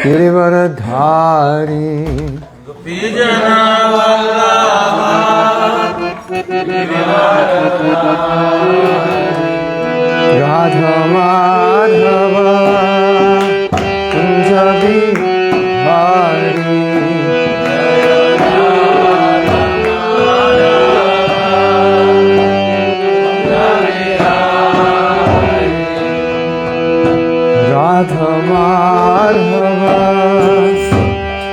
Girivaradhari Radha Madhava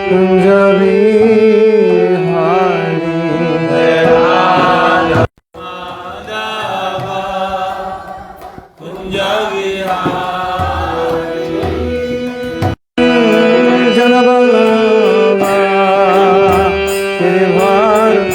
Kunja Vihari Radha Madhava Kunja Vihari Janavallabha Girivaradhari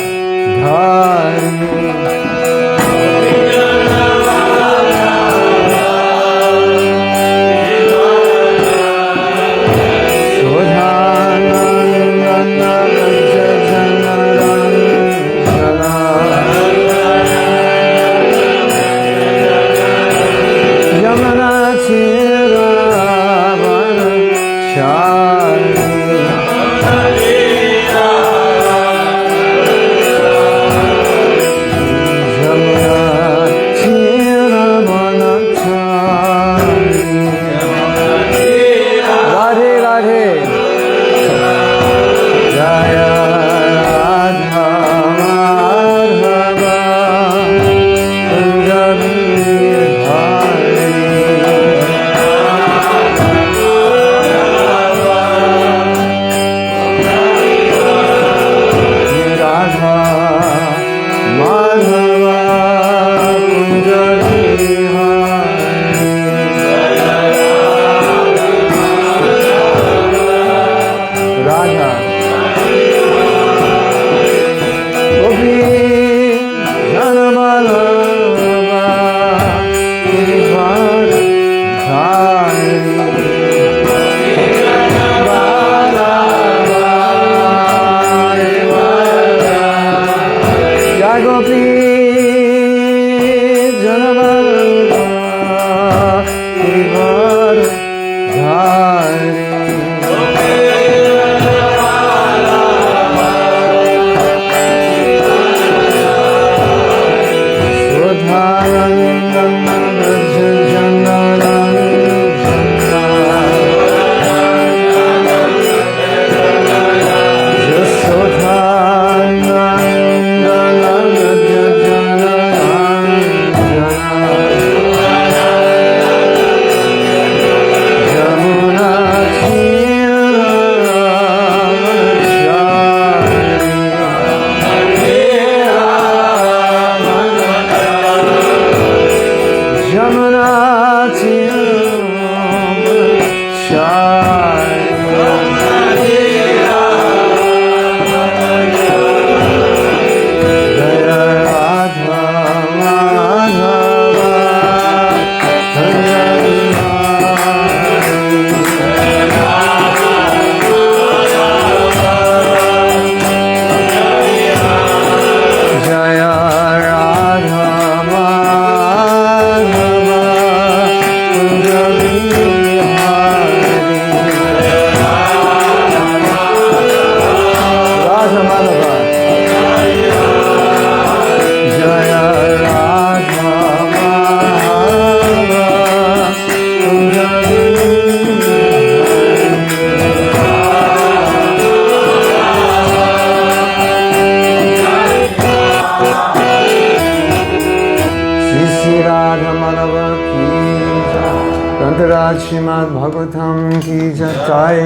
Srimad Bhagavatam ki jai,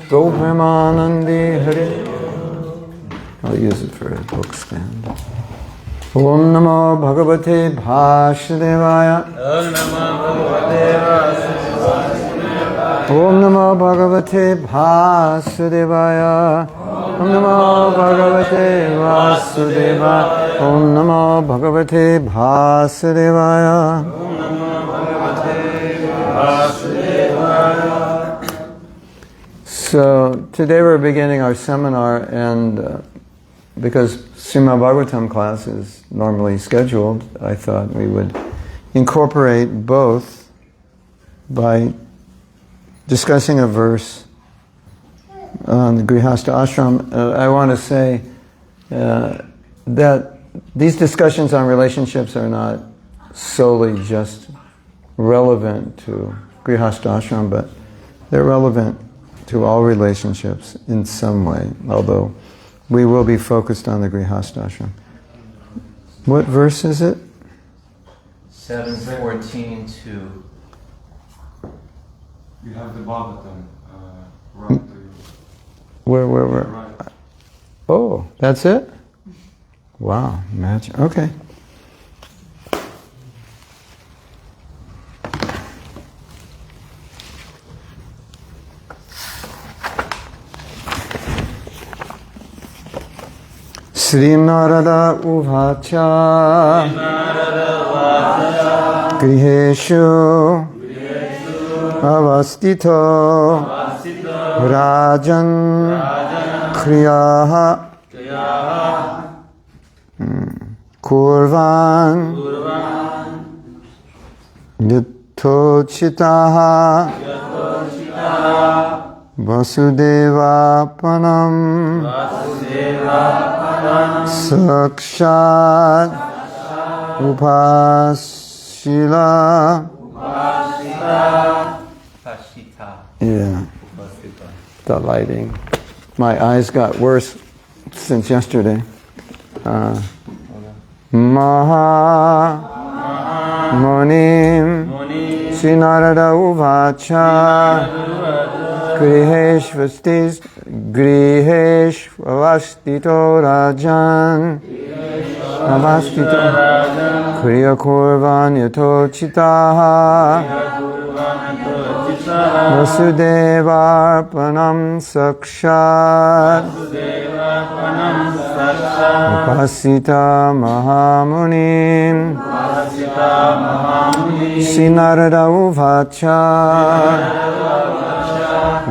Prabhupada Hare. I'll use it for a book stand. Om Namo Bhagavate Vāsudevaya. Om Namo Bhagavate Vāsudevaya. Om Namo Bhagavate Vāsudevaya. Om Namo Bhagavate Vāsudevaya. So today we're beginning our seminar, and because Srimad Bhagavatam class is normally scheduled, I thought we would incorporate both by discussing a verse on the Grihastha Ashram. I want to say that these discussions on relationships are not solely just relevant to Grihastha Ashram, but they're relevant to all relationships in some way, although we will be focused on the Grihastha Ashram. What verse is it? 7:14 to... You have the Bhagavatam right to you. Where? Right. Oh, that's it? Wow, magic. Okay. Sri Nārada Uvacha Griheshu Avastito Rajan Kriyaha Kurvan Yatochitaha Vāsudeva Panam Sakshat Upasila. Yeah. The lighting. My eyes got worse since yesterday. Maha Munim Sri Nārada Uvacha Griheshvastito Rajan Kriya Kurvan Yatochitaha Vāsudevarpanam Sakshat Upasita Mahamunim Sri Nārada Uvacha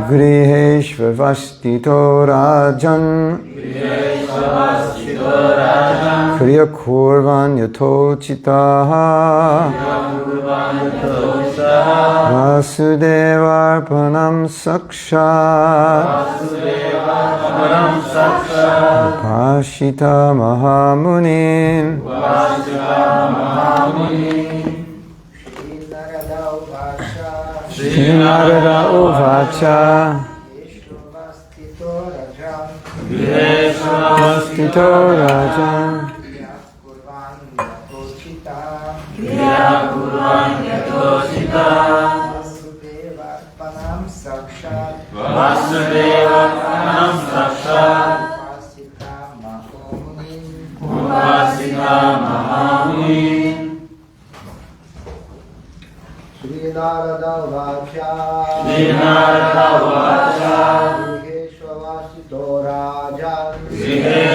Griheshvastito Rajan Kriya Kurvan Yatochitaha Vāsudevarpanam Sakshat Upasita Mahamunim Sri Nārada Uvacha Griheshvastito Rajan Vāsudevarpanam Sakshat Upasita Mahamunim Sri Nārada Uvacha Griheshvastito Rajan Kriya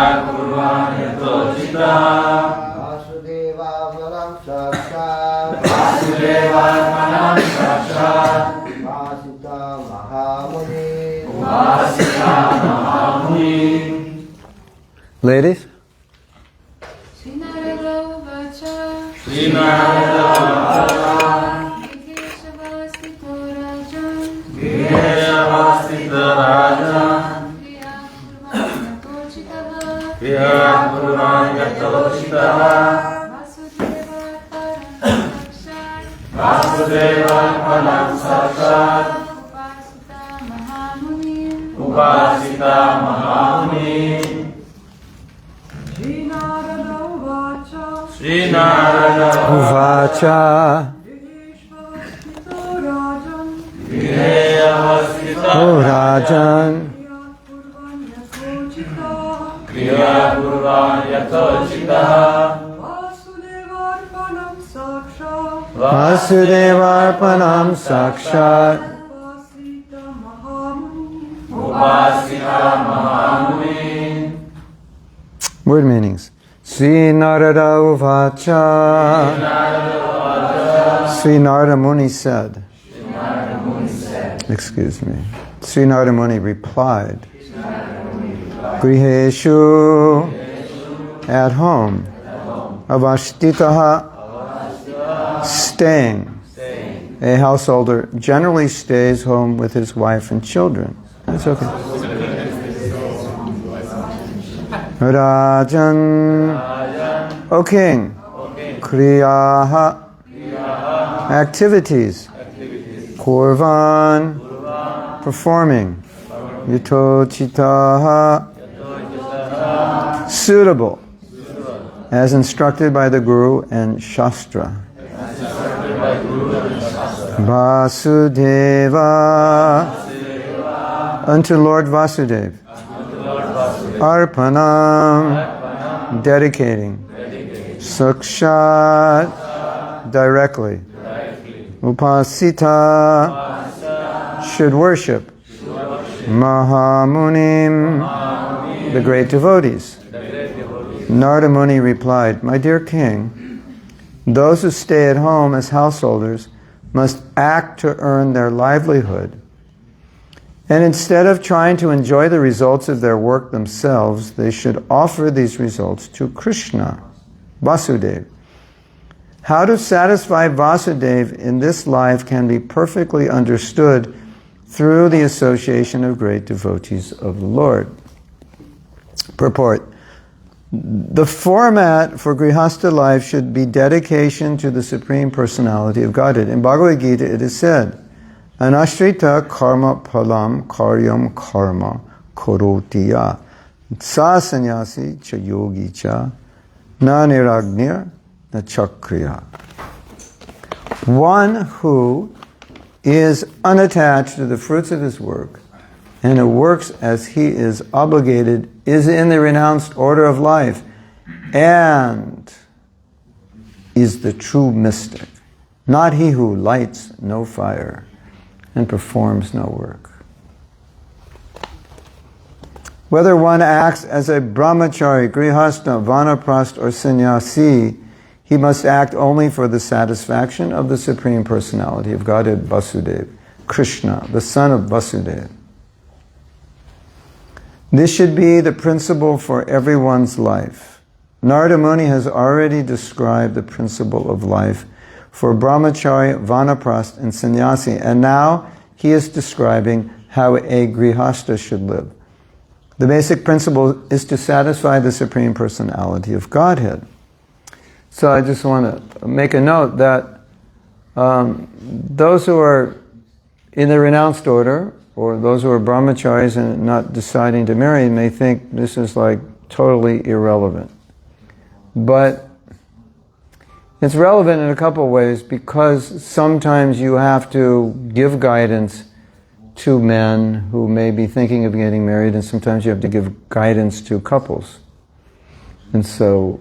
Kurvan Yatochitaha Vāsudevarpanam Sakshat Upasita Mahamunim. Ladies? Sri Nārada Uvacha Griheshvastito Rajan Kriya Kurvan Yatochitaha Vāsudevarpanam Sakshat Upasita Mahamunim. Sri Nārada Uvacha Sri Nārada Uvacha Griheshvastito Rajan Kriya Kurvan Yatochitaha Vāsudevarpanam Sakshat Upasita Mahamunim. Word meanings. Sri Nārada Uvacha Sri Nārada Muni said Excuse me. Sri Nārada Muni replied, Griheshu, at home, avashtitaha, staying. A householder generally stays home with his wife and children. That's okay. Rajan, O king, kriyaha, activities, kurvan, performing, yatochitaha, suitable, as instructed by the Guru and Shastra. Vāsudeva, unto Lord Vāsudeva. Arpanam, dedicating. Sakshat, directly. Upasita, should worship. Mahamunim, the great devotees. Nārada Muni replied, my dear king, those who stay at home as householders must act to earn their livelihood. And instead of trying to enjoy the results of their work themselves, they should offer these results to Krishna, Vāsudeva. How to satisfy Vāsudeva in this life can be perfectly understood through the association of great devotees of the Lord. Purport. The format for Grihastha life should be dedication to the Supreme Personality of Godhead. In Bhagavad Gita it is said, Anashrita karma palam karyam karma korotiya sa sannyasi cha yogi cha na niragnir na chakriya. One who is unattached to the fruits of his work and who works as he is obligated is in the renounced order of life and is the true mystic, not he who lights no fire and performs no work. Whether one acts as a brahmachari, grihastha, vanaprastha, or sannyasi, he must act only for the satisfaction of the Supreme Personality of Godhead, Vāsudeva, Krishna, the son of Vāsudeva. This should be the principle for everyone's life. Nārada Muni has already described the principle of life for brahmachari, vanaprastha, and sannyasi, and now he is describing how a grihastha should live. The basic principle is to satisfy the Supreme Personality of Godhead. So I just want to make a note that those who are in the renounced order, or those who are brahmacharis and not deciding to marry, may think this is like totally irrelevant. But it's relevant in a couple of ways, because sometimes you have to give guidance to men who may be thinking of getting married, and sometimes you have to give guidance to couples. And so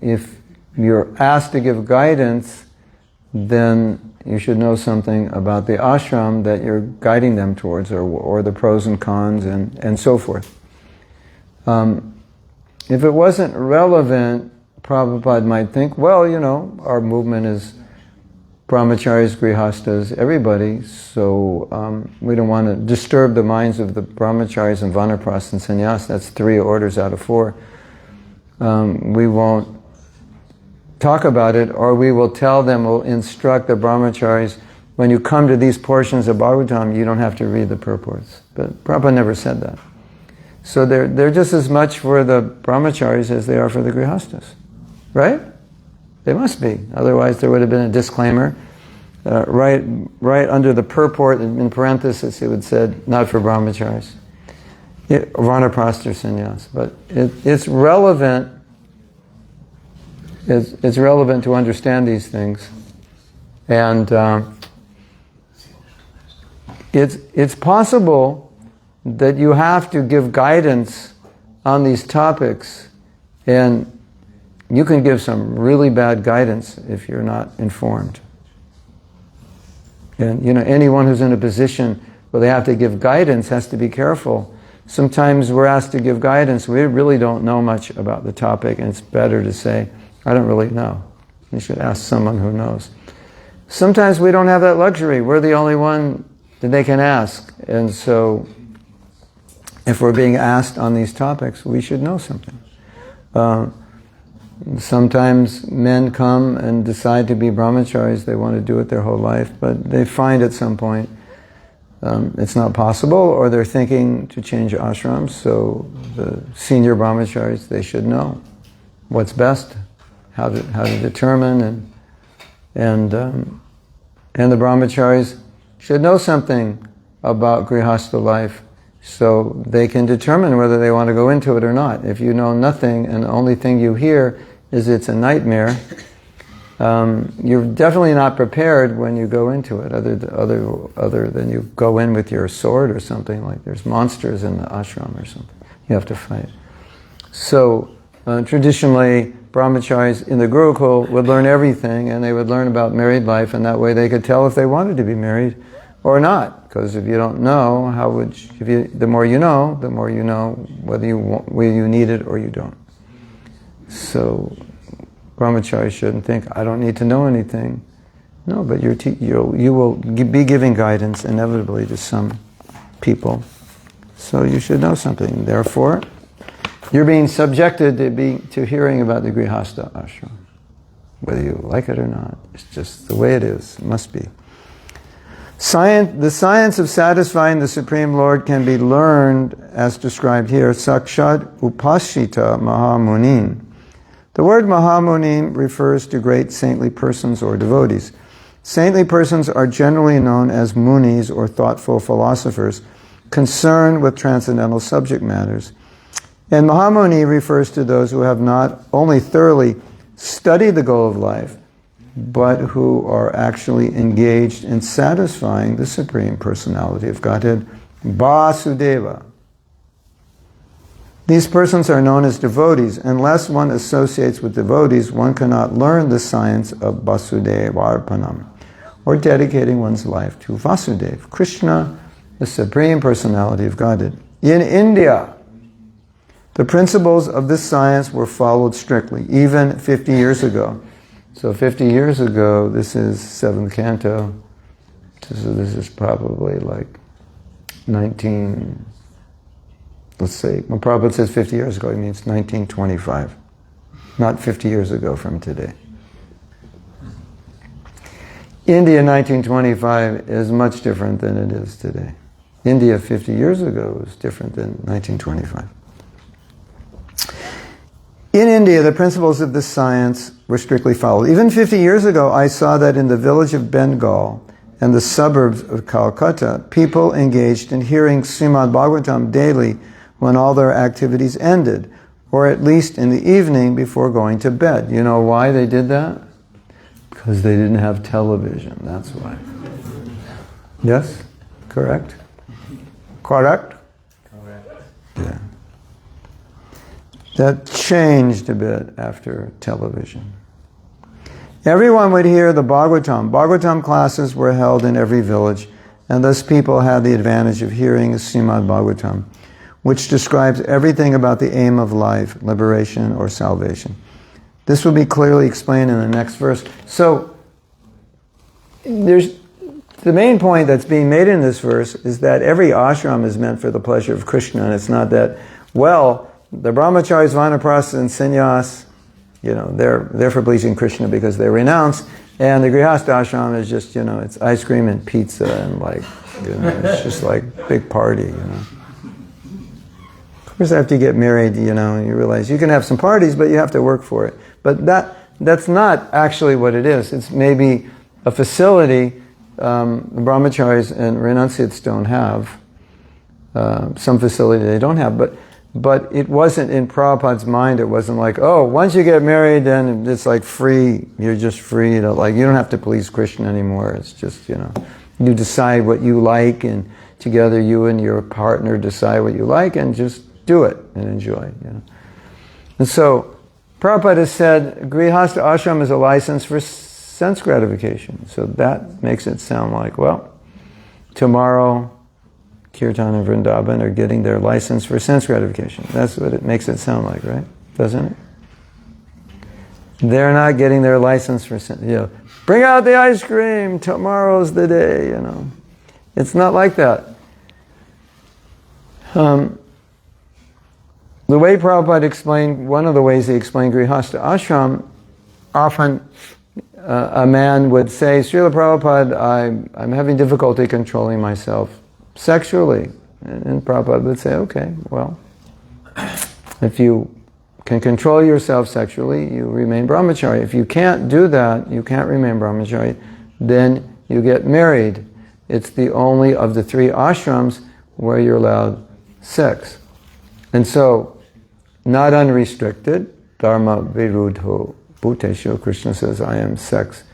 if you're asked to give guidance, then you should know something about the ashram that you're guiding them towards, or the pros and cons and so forth. If it wasn't relevant, Prabhupada might think, well, you know, our movement is brahmacharis, grihastas, everybody, so we don't want to disturb the minds of the brahmacharis and vanaprastha and sannyas. That's 3 orders out of 4. We won't talk about it, or we will tell them, we'll instruct the brahmacharis, when you come to these portions of Bhagavatam, you don't have to read the purports. But Prabhupada never said that. So they're just as much for the brahmacharis as they are for the grihastas. Right? They must be. Otherwise there would have been a disclaimer. Right under the purport, in parenthesis, it would said, not for brahmacharis. Vanaprastha or sannyas. But it's relevant. It's relevant to understand these things. And it's possible that you have to give guidance on these topics, and you can give some really bad guidance if you're not informed. And you know, anyone who's in a position where they have to give guidance has to be careful. Sometimes we're asked to give guidance, we really don't know much about the topic, and it's better to say, I don't really know. You should ask someone who knows. Sometimes we don't have that luxury. We're the only one then they can ask. And so, if we're being asked on these topics, we should know something. Sometimes men come and decide to be brahmacharis. They want to do it their whole life, but they find at some point it's not possible, or they're thinking to change ashrams. So the senior brahmacharis, they should know what's best, how to determine, and the brahmacharis should know something about grihastha life, so they can determine whether they want to go into it or not. If you know nothing and the only thing you hear is it's a nightmare, you're definitely not prepared when you go into it, other than you go in with your sword or something, like there's monsters in the ashram or something you have to fight. So traditionally, brahmacharis in the Gurukul would learn everything, and they would learn about married life, and that way they could tell if they wanted to be married or not. Because if you don't know, how would the more you know whether you need it or you don't. So brahmachari shouldn't think, I don't need to know anything. No, but you will be giving guidance inevitably to some people. So you should know something. Therefore, you're being subjected to hearing about the grihastha ashram. Whether you like it or not, it's just the way it is. It must be. The science of satisfying the Supreme Lord can be learned, as described here, sakshat upashita mahamunin. The word mahamunin refers to great saintly persons or devotees. Saintly persons are generally known as munis, or thoughtful philosophers, concerned with transcendental subject matters. And mahamuni refers to those who have not only thoroughly studied the goal of life, but who are actually engaged in satisfying the Supreme Personality of Godhead, Vāsudeva. These persons are known as devotees. Unless one associates with devotees, one cannot learn the science of Vāsudevarpanam, or dedicating one's life to Vāsudeva, Kṛṣṇa, the Supreme Personality of Godhead. In India, the principles of this science were followed strictly, even 50 years ago. So 50 years ago, this is 7th canto, so this is probably like 19, let's say, when Prabhupada says 50 years ago, he means 1925, not 50 years ago from today. India 1925 is much different than it is today. India 50 years ago was different than 1925. In India, the principles of this science were strictly followed. Even 50 years ago, I saw that in the village of Bengal and the suburbs of Calcutta, people engaged in hearing Srimad Bhagavatam daily when all their activities ended, or at least in the evening before going to bed. You know why they did that? Because they didn't have television, that's why. Yes? Correct? Correct? Correct. Yeah. That changed a bit after television. Everyone would hear the Bhagavatam. Bhagavatam classes were held in every village, and thus people had the advantage of hearing Srimad Bhagavatam, which describes everything about the aim of life, liberation or salvation. This will be clearly explained in the next verse. So, the main point that's being made in this verse is that every ashram is meant for the pleasure of Krishna, and it's not that, well, the brahmacharis, vanaprasthas, and sannyas, they're for pleasing Krishna because they renounce, and the grihastha ashram is just, it's ice cream and pizza and it's just like big party, Of course, after you get married, you realize you can have some parties, but you have to work for it. But that's not actually what it is. It's maybe a facility the brahmacharis and renunciates don't have. Some facility they don't have, but it wasn't in Prabhupada's mind. It wasn't like, oh, once you get married, then it's like free. You're just free. You don't have to please Krishna anymore. It's just, you decide what you like, and together you and your partner decide what you like, and just do it and enjoy. And so Prabhupada said grihastha ashram is a license for sense gratification. So that makes it sound like, well, tomorrow Kirtan and Vrindavan are getting their license for sense gratification. That's what it makes it sound like, right? Doesn't it? They're not getting their license for sense. Bring out the ice cream. Tomorrow's the day. It's not like that. The way Prabhupada explained, one of the ways he explained Grihastha Ashram, often a man would say, Srila Prabhupada, I'm having difficulty controlling myself sexually. And Prabhupada would say, okay, well, if you can control yourself sexually, you remain brahmachari. If you can't do that, you can't remain brahmachari, then you get married. It's the only of the 3 ashrams where you're allowed sex. And so, not unrestricted, dharma viruddho bhuteshu, Krishna says, I am sex,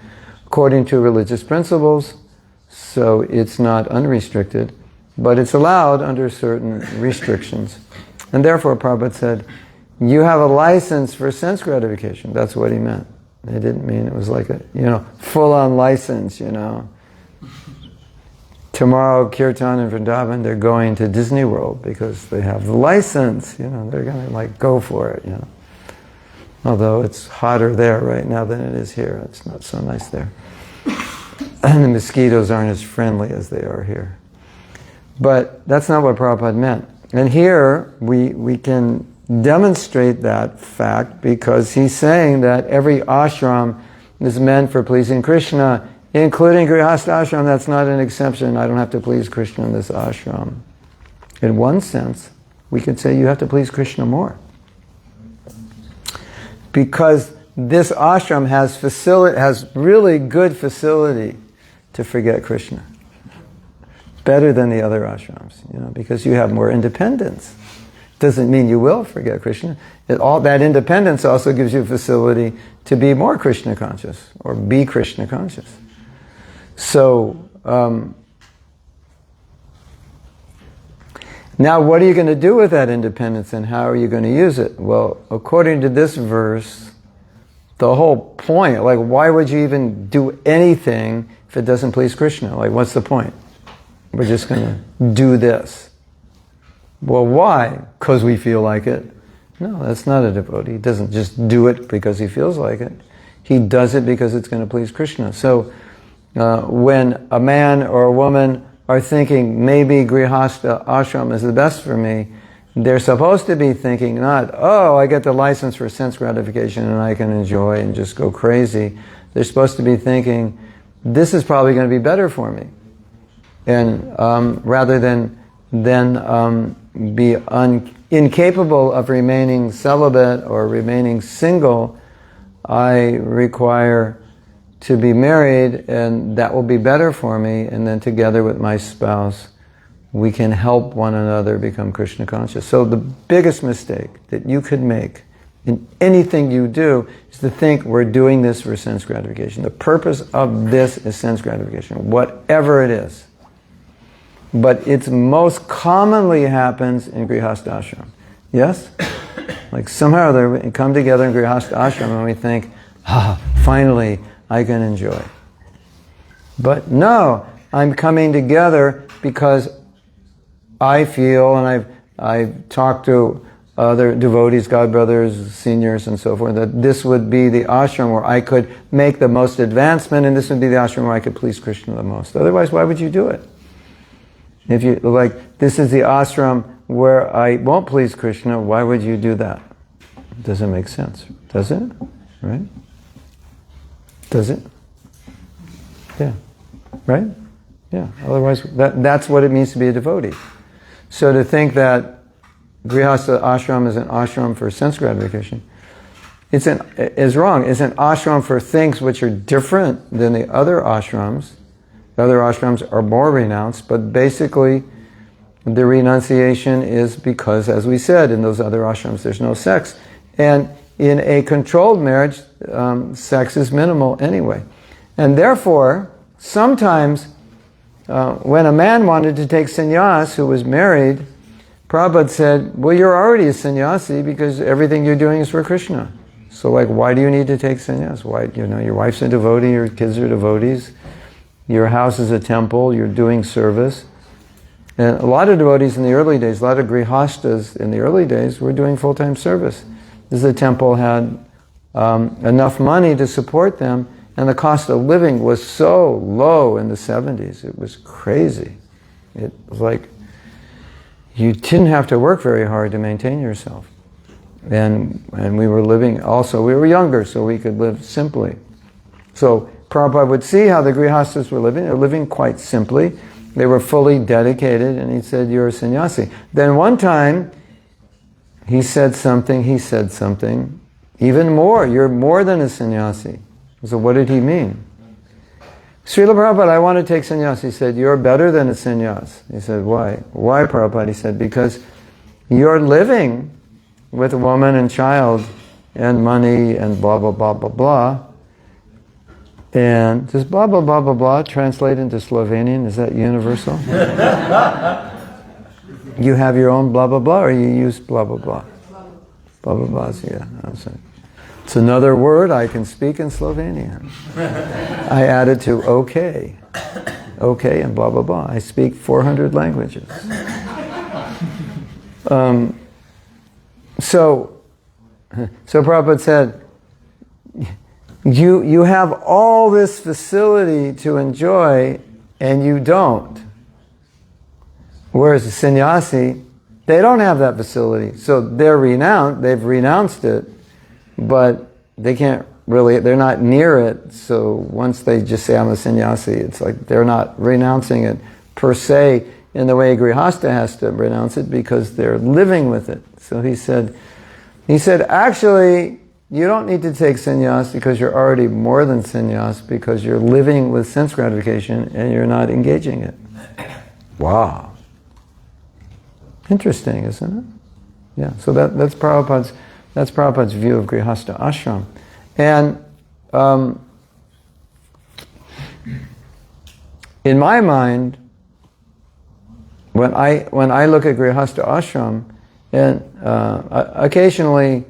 according to religious principles, so it's not unrestricted, but it's allowed under certain restrictions. And therefore, Prabhupada said, you have a license for sense gratification. That's what he meant. He didn't mean it was like a, full-on license, Tomorrow, Kirtan and Vrindavan, they're going to Disney World because they have the license, they're going to go for it, Although it's hotter there right now than it is here. It's not so nice there. And the mosquitoes aren't as friendly as they are here. But that's not what Prabhupada meant. And here, we can demonstrate that fact because he's saying that every ashram is meant for pleasing Krishna, including Grihastha Ashram. That's not an exception. I don't have to please Krishna in this ashram. In one sense, we could say you have to please Krishna more. Because this ashram has really good facility to forget Krishna. Better than the other ashrams, because you have more independence. Doesn't mean you will forget Krishna. All that independence also gives you facility to be more Krishna conscious, or be Krishna conscious. So, now what are you going to do with that independence and how are you going to use it? Well, according to this verse, the whole point, why would you even do anything if it doesn't please Krishna? What's the point? We're just going to do this. Well, why? Because we feel like it? No, that's not a devotee. He doesn't just do it because he feels like it. He does it because it's going to please Krishna. So, when a man or a woman are thinking, maybe Grihastha Ashram is the best for me, they're supposed to be thinking not, I get the license for sense gratification and I can enjoy and just go crazy. They're supposed to be thinking, this is probably going to be better for me. And rather than be incapable of remaining celibate or remaining single, I require to be married, and that will be better for me, and then together with my spouse, we can help one another become Krishna conscious. So the biggest mistake that you could make in anything you do is to think we're doing this for sense gratification. The purpose of this is sense gratification, whatever it is. But it most commonly happens in Grihastha Ashram. Yes? Somehow we come together in Grihastha Ashram and we think, finally, I can enjoy. But no, I'm coming together because I feel, and I've talked to other devotees, godbrothers, seniors, and so forth, that this would be the ashram where I could make the most advancement, and this would be the ashram where I could please Krishna the most. Otherwise, why would you do it? If you, this is the ashram where I won't please Krishna, why would you do that? It doesn't make sense. Does it? Right? Does it? Yeah. Right? Yeah. Otherwise, that's what it means to be a devotee. So to think that Grihastha Ashram is an ashram for sense gratification is wrong. It's an ashram for things which are different than the other ashrams. The other ashrams are more renounced, but basically the renunciation is because, as we said, in those other ashrams there's no sex. And in a controlled marriage, sex is minimal anyway. And therefore, sometimes when a man wanted to take sannyas who was married, Prabhupada said, well, you're already a sannyasi because everything you're doing is for Krishna. So why do you need to take sannyas? Why, your wife's a devotee, your kids are devotees, your house is a temple, you're doing service. And a lot of devotees in the early days, a lot of grihastas in the early days were doing full-time service. Because the temple had enough money to support them, and the cost of living was so low in the 70s. It was crazy. It was like you didn't have to work very hard to maintain yourself. And we were living, also we were younger, so we could live simply. So Prabhupada would see how the grihastas were living. They were living quite simply. They were fully dedicated, and he said, you're a sannyasi. Then one time, he said something, even more, you're more than a sannyasi. So what did he mean? Srila Prabhupada, I want to take sannyas. He said, you're better than a sannyas. He said, why? Why, Prabhupada? He said, because you're living with a woman and child and money and blah, blah, blah, blah, blah. And does blah, blah, blah, blah, blah translate into Slovenian? Is that universal? You have your own blah, blah, blah, or you use blah, blah, blah? Blah, blah, blah, yeah. It's another word I can speak in Slovenian. I added to okay. Okay and blah, blah, blah. I speak 400 languages. So Prabhupada said, you have all this facility to enjoy and you don't. Whereas a sannyasi, they don't have that facility. So they've renounced it, but they can't really, they're not near it. So once they just say, I'm a sannyasi, it's like they're not renouncing it per se in the way a grihasta has to renounce it because they're living with it. So he said, actually, you don't need to take sannyas because you're already more than sannyas because you're living with sense gratification and you're not engaging it. Wow. Interesting, isn't it? Yeah, so that's Prabhupada's view of Grihastha Ashram. And in my mind, when I look at Grihastha Ashram, and occasionally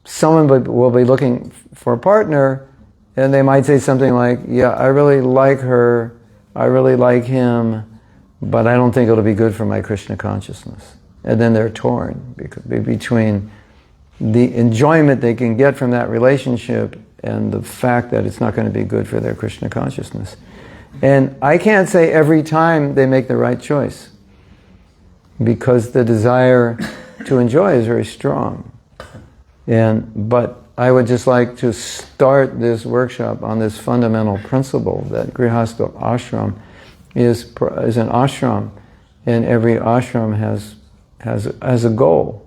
someone will be looking for a partner, and they might say something like, yeah, I really like her, I really like him, but I don't think it'll be good for my Krishna consciousness. And then they're torn between the enjoyment they can get from that relationship and the fact that it's not going to be good for their Krishna consciousness. And I can't say every time they make the right choice, because the desire to enjoy is very strong. But I would just like to start this workshop on this fundamental principle that Grihastha Ashram is an ashram, and every ashram has a goal,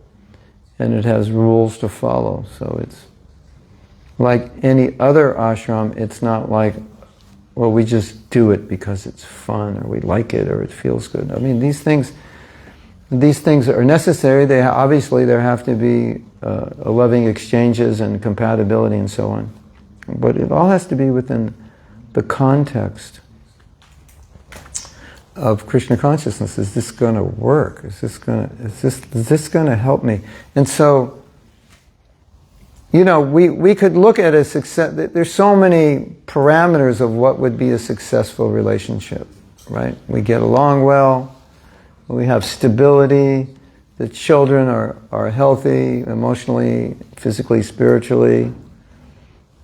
and it has rules to follow. So it's like any other ashram. It's not like, well, we just do it because it's fun, or we like it, or it feels good. I mean, these things are necessary. There have to be loving exchanges and compatibility and so on. But it all has to be within the context of Krishna consciousness. Is this going to work? Is this going to help me? And so, we could look at a success. There's so many parameters of what would be a successful relationship, right? We get along well, we have stability, the children are healthy emotionally, physically, spiritually,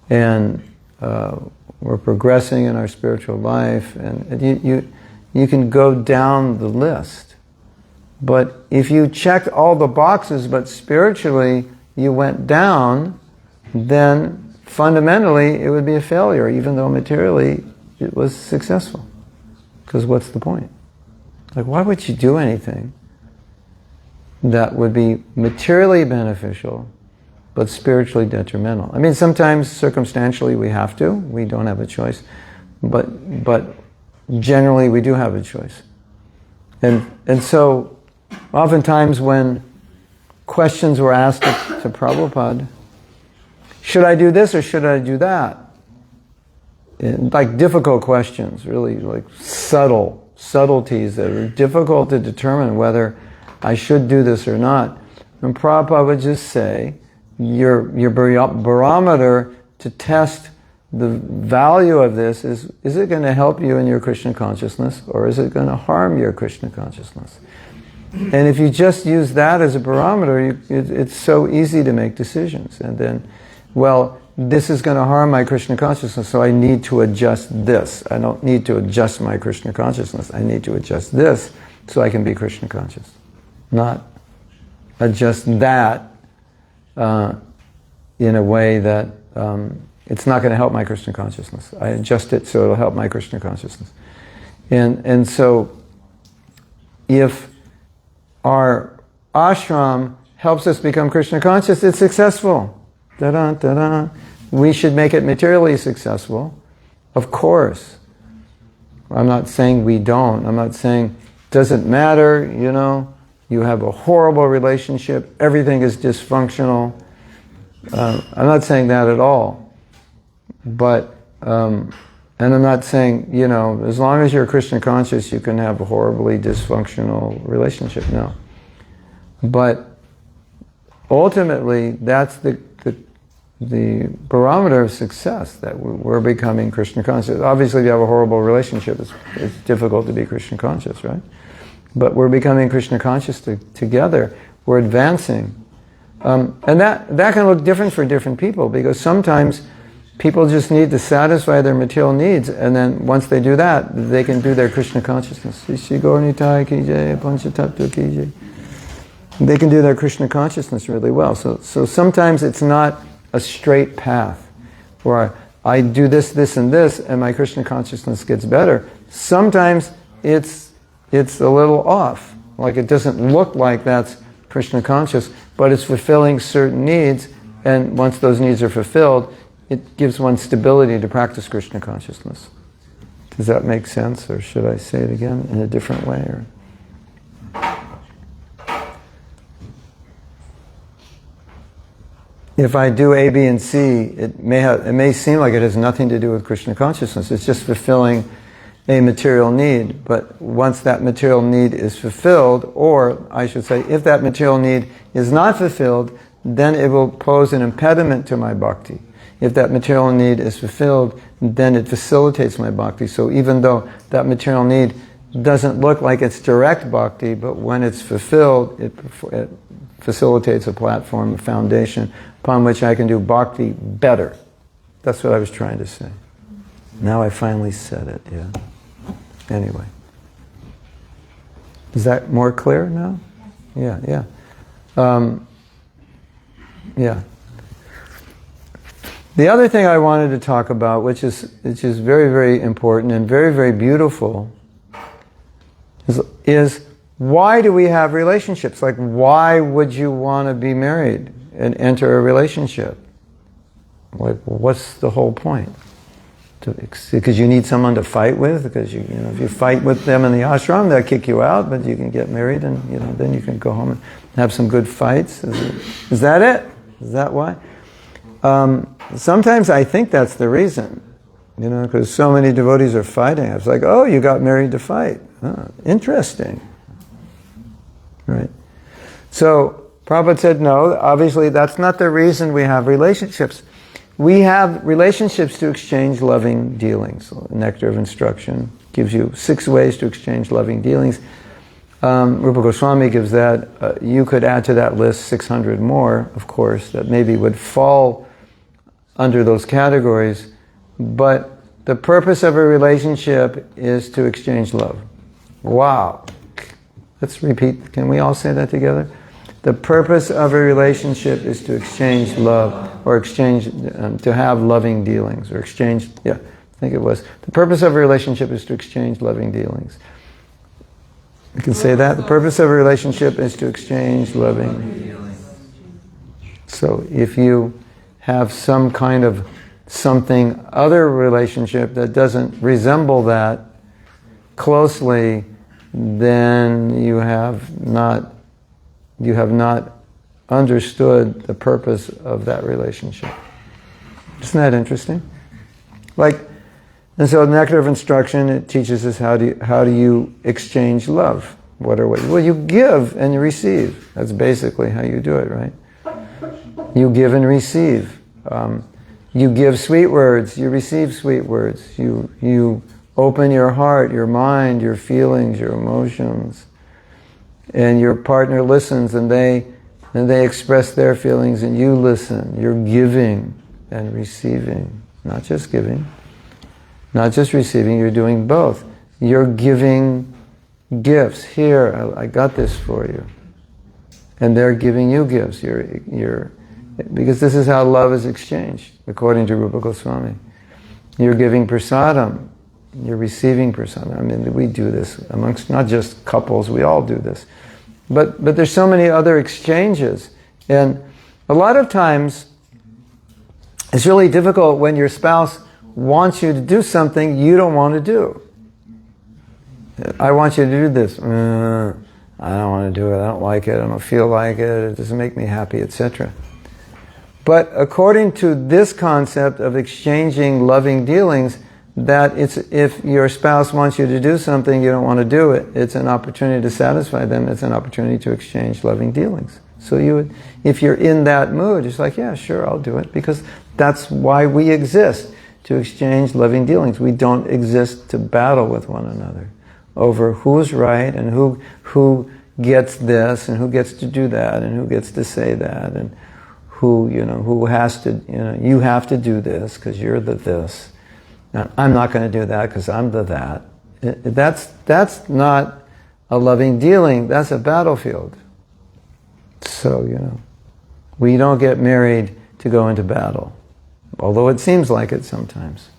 and we're progressing in our spiritual life, and you can go down the list. But if you checked all the boxes, but spiritually you went down, then fundamentally it would be a failure, even though materially it was successful. Because what's the point? Like, why would you do anything that would be materially beneficial but spiritually detrimental? I mean, sometimes circumstantially we have to. We don't have a choice. But generally we do have a choice. And so oftentimes when questions were asked to Prabhupada, should I do this or should I do that? Like difficult questions, really like subtleties that are difficult to determine whether I should do this or not. And Prabhupada would just say, your barometer to test the value of this is it going to help you in your Krishna consciousness, or is it going to harm your Krishna consciousness? And if you just use that as a barometer, it's so easy to make decisions. And then, well, this is going to harm my Krishna consciousness, so I need to adjust this. I don't need to adjust my Krishna consciousness. I need to adjust this so I can be Krishna conscious. Not adjust that in a way that it's not going to help my Krishna consciousness. I adjust it so it'll help my Krishna consciousness. And so if our ashram helps us become Krishna conscious, it's successful. Da-da, da-da. We should make it materially successful. Of course. I'm not saying we don't. I'm not saying it doesn't matter, you have a horrible relationship, everything is dysfunctional. I'm not saying that at all. But, and I'm not saying, as long as you're Krishna conscious, you can have a horribly dysfunctional relationship. No. But ultimately, that's the barometer of success, that we're becoming Krishna conscious. Obviously, if you have a horrible relationship, it's difficult to be Krishna conscious, right? But we're becoming Krishna conscious together. We're advancing. And that can look different for different people, because sometimes people just need to satisfy their material needs, and then once they do that, they can do their Krishna consciousness. They can do their Krishna consciousness really well. So sometimes it's not a straight path where I do this, this, and this, and my Krishna consciousness gets better. Sometimes it's a little off. Like it doesn't look like that's Krishna conscious, but it's fulfilling certain needs, and once those needs are fulfilled, it gives one stability to practice Krishna consciousness. Does that make sense, or should I say it again in a different way? Or? If I do A, B, and C, it may seem like it has nothing to do with Krishna consciousness. It's just fulfilling a material need. But once that material need is fulfilled, or I should say, if that material need is not fulfilled, then it will pose an impediment to my bhakti. If that material need is fulfilled, then it facilitates my bhakti. So even though that material need doesn't look like it's direct bhakti, but when it's fulfilled, it facilitates a platform, a foundation upon which I can do bhakti better. That's what I was trying to say. Now I finally said it, yeah. Anyway. Is that more clear now? Yeah. Yeah. The other thing I wanted to talk about, which is very, very important and very, very beautiful, is why do we have relationships? Like, why would you want to be married and enter a relationship? Like, what's the whole point? Because you need someone to fight with? Because if you fight with them in the ashram, they'll kick you out, but you can get married and then you can go home and have some good fights. Is that it? Is that why? Sometimes I think that's the reason, because so many devotees are fighting. It's like, oh, you got married to fight. Oh, interesting. Right? So, Prabhupada said, no, obviously that's not the reason we have relationships. We have relationships to exchange loving dealings. Nectar of Instruction gives you 6 ways to exchange loving dealings. Rupa Goswami gives that. You could add to that list 600 more, of course, that maybe would fall under those categories. But the purpose of a relationship is to exchange love. Wow. Let's repeat. Can we all say that together? The purpose of a relationship is to exchange love, or exchange, to have loving dealings, or exchange, I think it was. The purpose of a relationship is to exchange loving dealings. You can say that. The purpose of a relationship is to exchange loving dealings. So if you have some kind of something other relationship that doesn't resemble that closely, then you have not understood the purpose of that relationship. Isn't that interesting? And so Nectar of Instruction, it teaches us how do you exchange love. What are ways? Well, you give and you receive. That's basically how you do it, right? You give and receive. You give sweet words, you receive sweet words. You open your heart, your mind, your feelings, your emotions. And your partner listens, and they express their feelings, and you listen. You're giving. and receiving, not just giving, not just receiving, you're doing both. You're giving gifts. Here, I got this for you. And they're giving you gifts. Because this is how love is exchanged, according to Rupa Goswami. You're giving prasadam. You're receiving prasadam. I mean, we do this amongst not just couples, we all do this. But there's so many other exchanges. And a lot of times, it's really difficult when your spouse wants you to do something you don't want to do. I want you to do this. I don't want to do it. I don't like it. I don't feel like it. It doesn't make me happy, etc. But according to this concept of exchanging loving dealings, that it's if your spouse wants you to do something you don't want to do it, it's an opportunity to satisfy them. It's an opportunity to exchange loving dealings. So you would, if you're in that mood, it's like, yeah, sure, I'll do it, because that's why we exist, to exchange loving dealings. We don't exist to battle with one another over who's right and who gets this and who gets to do that and who gets to say that and who has to, you have to do this because you're the this. Now, I'm not going to do that because I'm the that. That's not a loving dealing, that's a battlefield. So, we don't get married to go into battle, although it seems like it sometimes.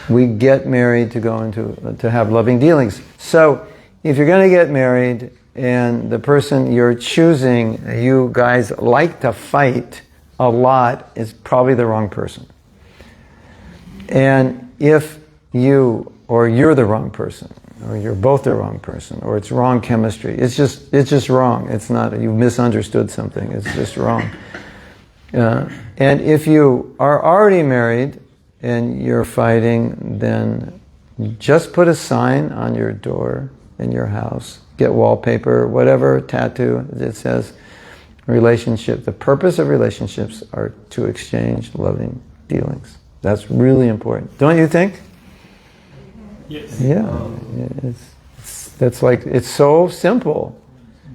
We get married to have loving dealings. So, if you're going to get married and the person you're choosing, you guys like to fight a lot, is probably the wrong person. And if you're the wrong person, or you're both the wrong person, or it's wrong chemistry, it's just wrong. It's not, you misunderstood something, it's just wrong. And if you are already married and you're fighting, then just put a sign on your door in your house, get wallpaper, whatever, tattoo, it says relationship. The purpose of relationships are to exchange loving dealings. That's really important. Don't you think? Yes. Yeah. It's so simple,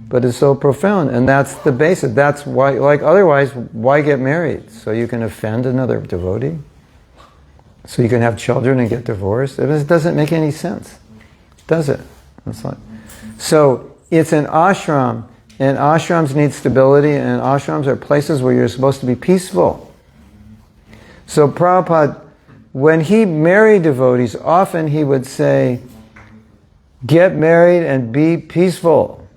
but it's so profound. And that's the basis. That's why, otherwise, why get married? So you can offend another devotee? So you can have children and get divorced? It doesn't make any sense, does it? So it's an ashram, and ashrams need stability, and ashrams are places where you're supposed to be peaceful. So Prabhupada, when he married devotees, often he would say, get married and be peaceful.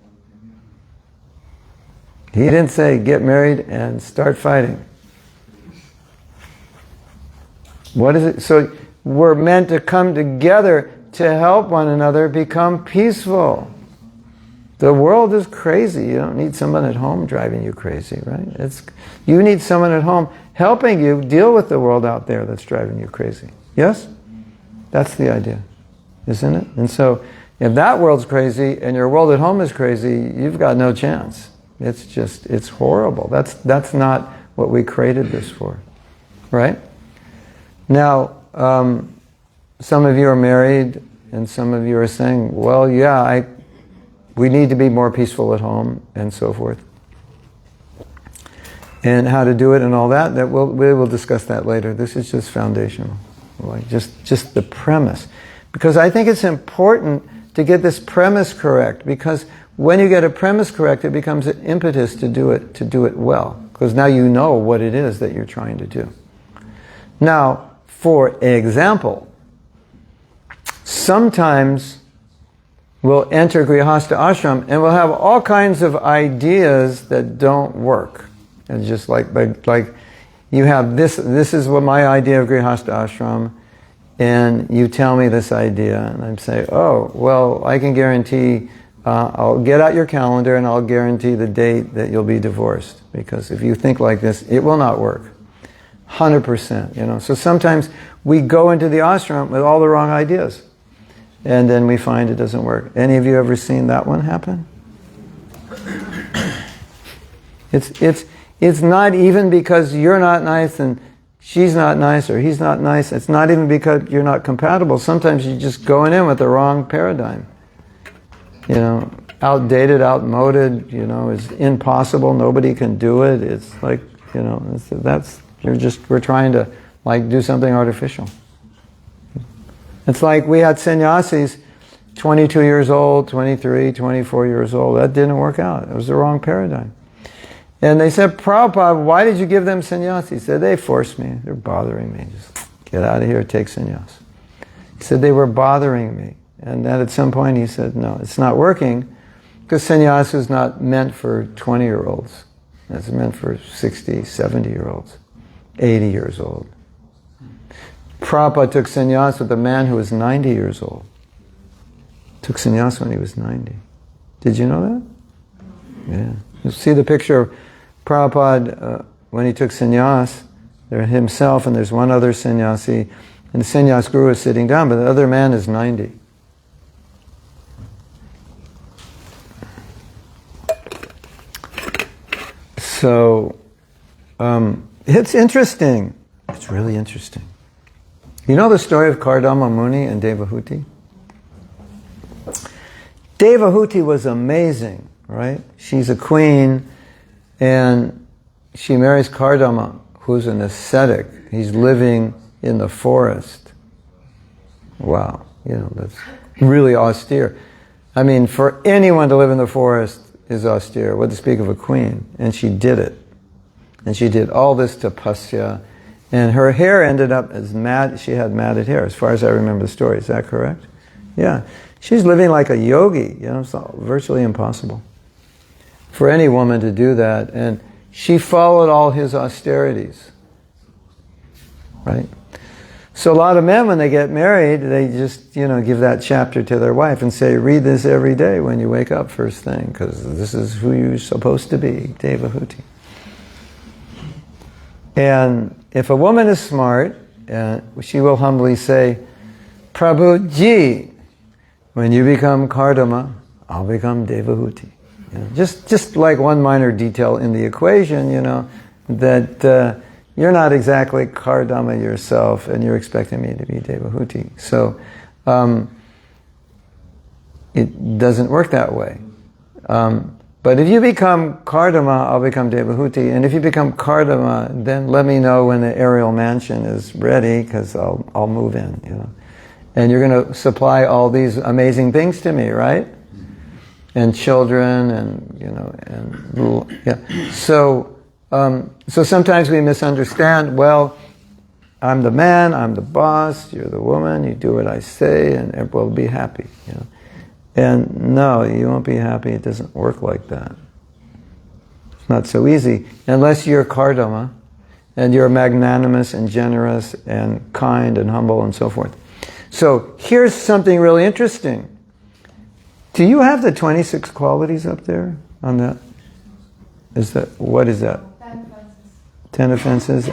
He didn't say, get married and start fighting. What is it? So we're meant to come together to help one another become peaceful. The world is crazy. You don't need someone at home driving you crazy, right? You need someone at home helping you deal with the world out there that's driving you crazy. Yes? That's the idea, isn't it? And so, if that world's crazy and your world at home is crazy, you've got no chance. It's horrible. That's not what we created this for, right? Now, some of you are married and some of you are saying, well, yeah, we need to be more peaceful at home and so forth. And how to do it and all that, we will discuss that later. This is just foundational, like just the premise. Because I think it's important to get this premise correct, because when you get a premise correct, it becomes an impetus to do it well. Because now you know what it is that you're trying to do. Now, for example, sometimes we'll enter Grihastha ashram and we'll have all kinds of ideas that don't work. And just like you have this is what my idea of Grihastha ashram, and you tell me this idea, and I'm saying, oh, well, I can guarantee, I'll get out your calendar and I'll guarantee the date that you'll be divorced. Because if you think like this, it will not work. 100%, So sometimes we go into the ashram with all the wrong ideas. And then we find it doesn't work. Any of you ever seen that one happen? It's not even because you're not nice and she's not nice or he's not nice. It's not even because you're not compatible. Sometimes you're just going in with the wrong paradigm. Outdated, outmoded, is impossible. Nobody can do it. It's like, We're trying to like do something artificial. It's like we had sannyasis 22 years old, 23, 24 years old. That didn't work out. It was the wrong paradigm. And they said, Prabhupada, why did you give them sannyas? He said, they forced me. They're bothering me. Just get out of here, take sannyas. He said, they were bothering me. And then at some point he said, no, it's not working, because sannyas is not meant for 20-year-olds. It's meant for 60, 70-year-olds, 80 years old. Prabhupada took sannyas with a man who was 90 years old. Took sannyas when he was 90. Did you know that? Yeah. You see the picture of Prabhupada when he took sannyas, there himself and there's one other sannyasi, and the sannyas guru is sitting down, but the other man is 90. So, it's interesting. It's really interesting. You know the story of Nārada Muni and Devahuti? Devahuti was amazing, right? She's a queen, and she marries Nārada, who's an ascetic. He's living in the forest. Wow, that's really austere. I mean, for anyone to live in the forest is austere, what to speak of a queen. And she did it. And she did all this tapasya, and her hair ended up as she had matted hair, as far as I remember the story. Is that correct? Yeah. She's living like a yogi, it's virtually impossible for any woman to do that. And she followed all his austerities, right? So a lot of men, when they get married, they just, give that chapter to their wife and say, read this every day when you wake up first thing, because this is who you're supposed to be, Devahuti. And if a woman is smart, she will humbly say, Prabhuji, when you become Kardama, I'll become Devahuti. Just like one minor detail in the equation, that you're not exactly Kardama yourself, and you're expecting me to be Devahuti. So it doesn't work that way. But if you become Kardama, I'll become Devahuti. And if you become Kardama, then let me know when the aerial mansion is ready, because I'll move in, And you're going to supply all these amazing things to me, right? And children, and yeah. So sometimes we misunderstand. Well, I'm the man, I'm the boss, you're the woman. You do what I say, and we'll be happy. And no, you won't be happy. It doesn't work like that. It's not so easy unless you're Kardama, and you're magnanimous and generous and kind and humble and so forth. So here's something really interesting. Do you have the 26 qualities up there on that? What is that? 10 offenses.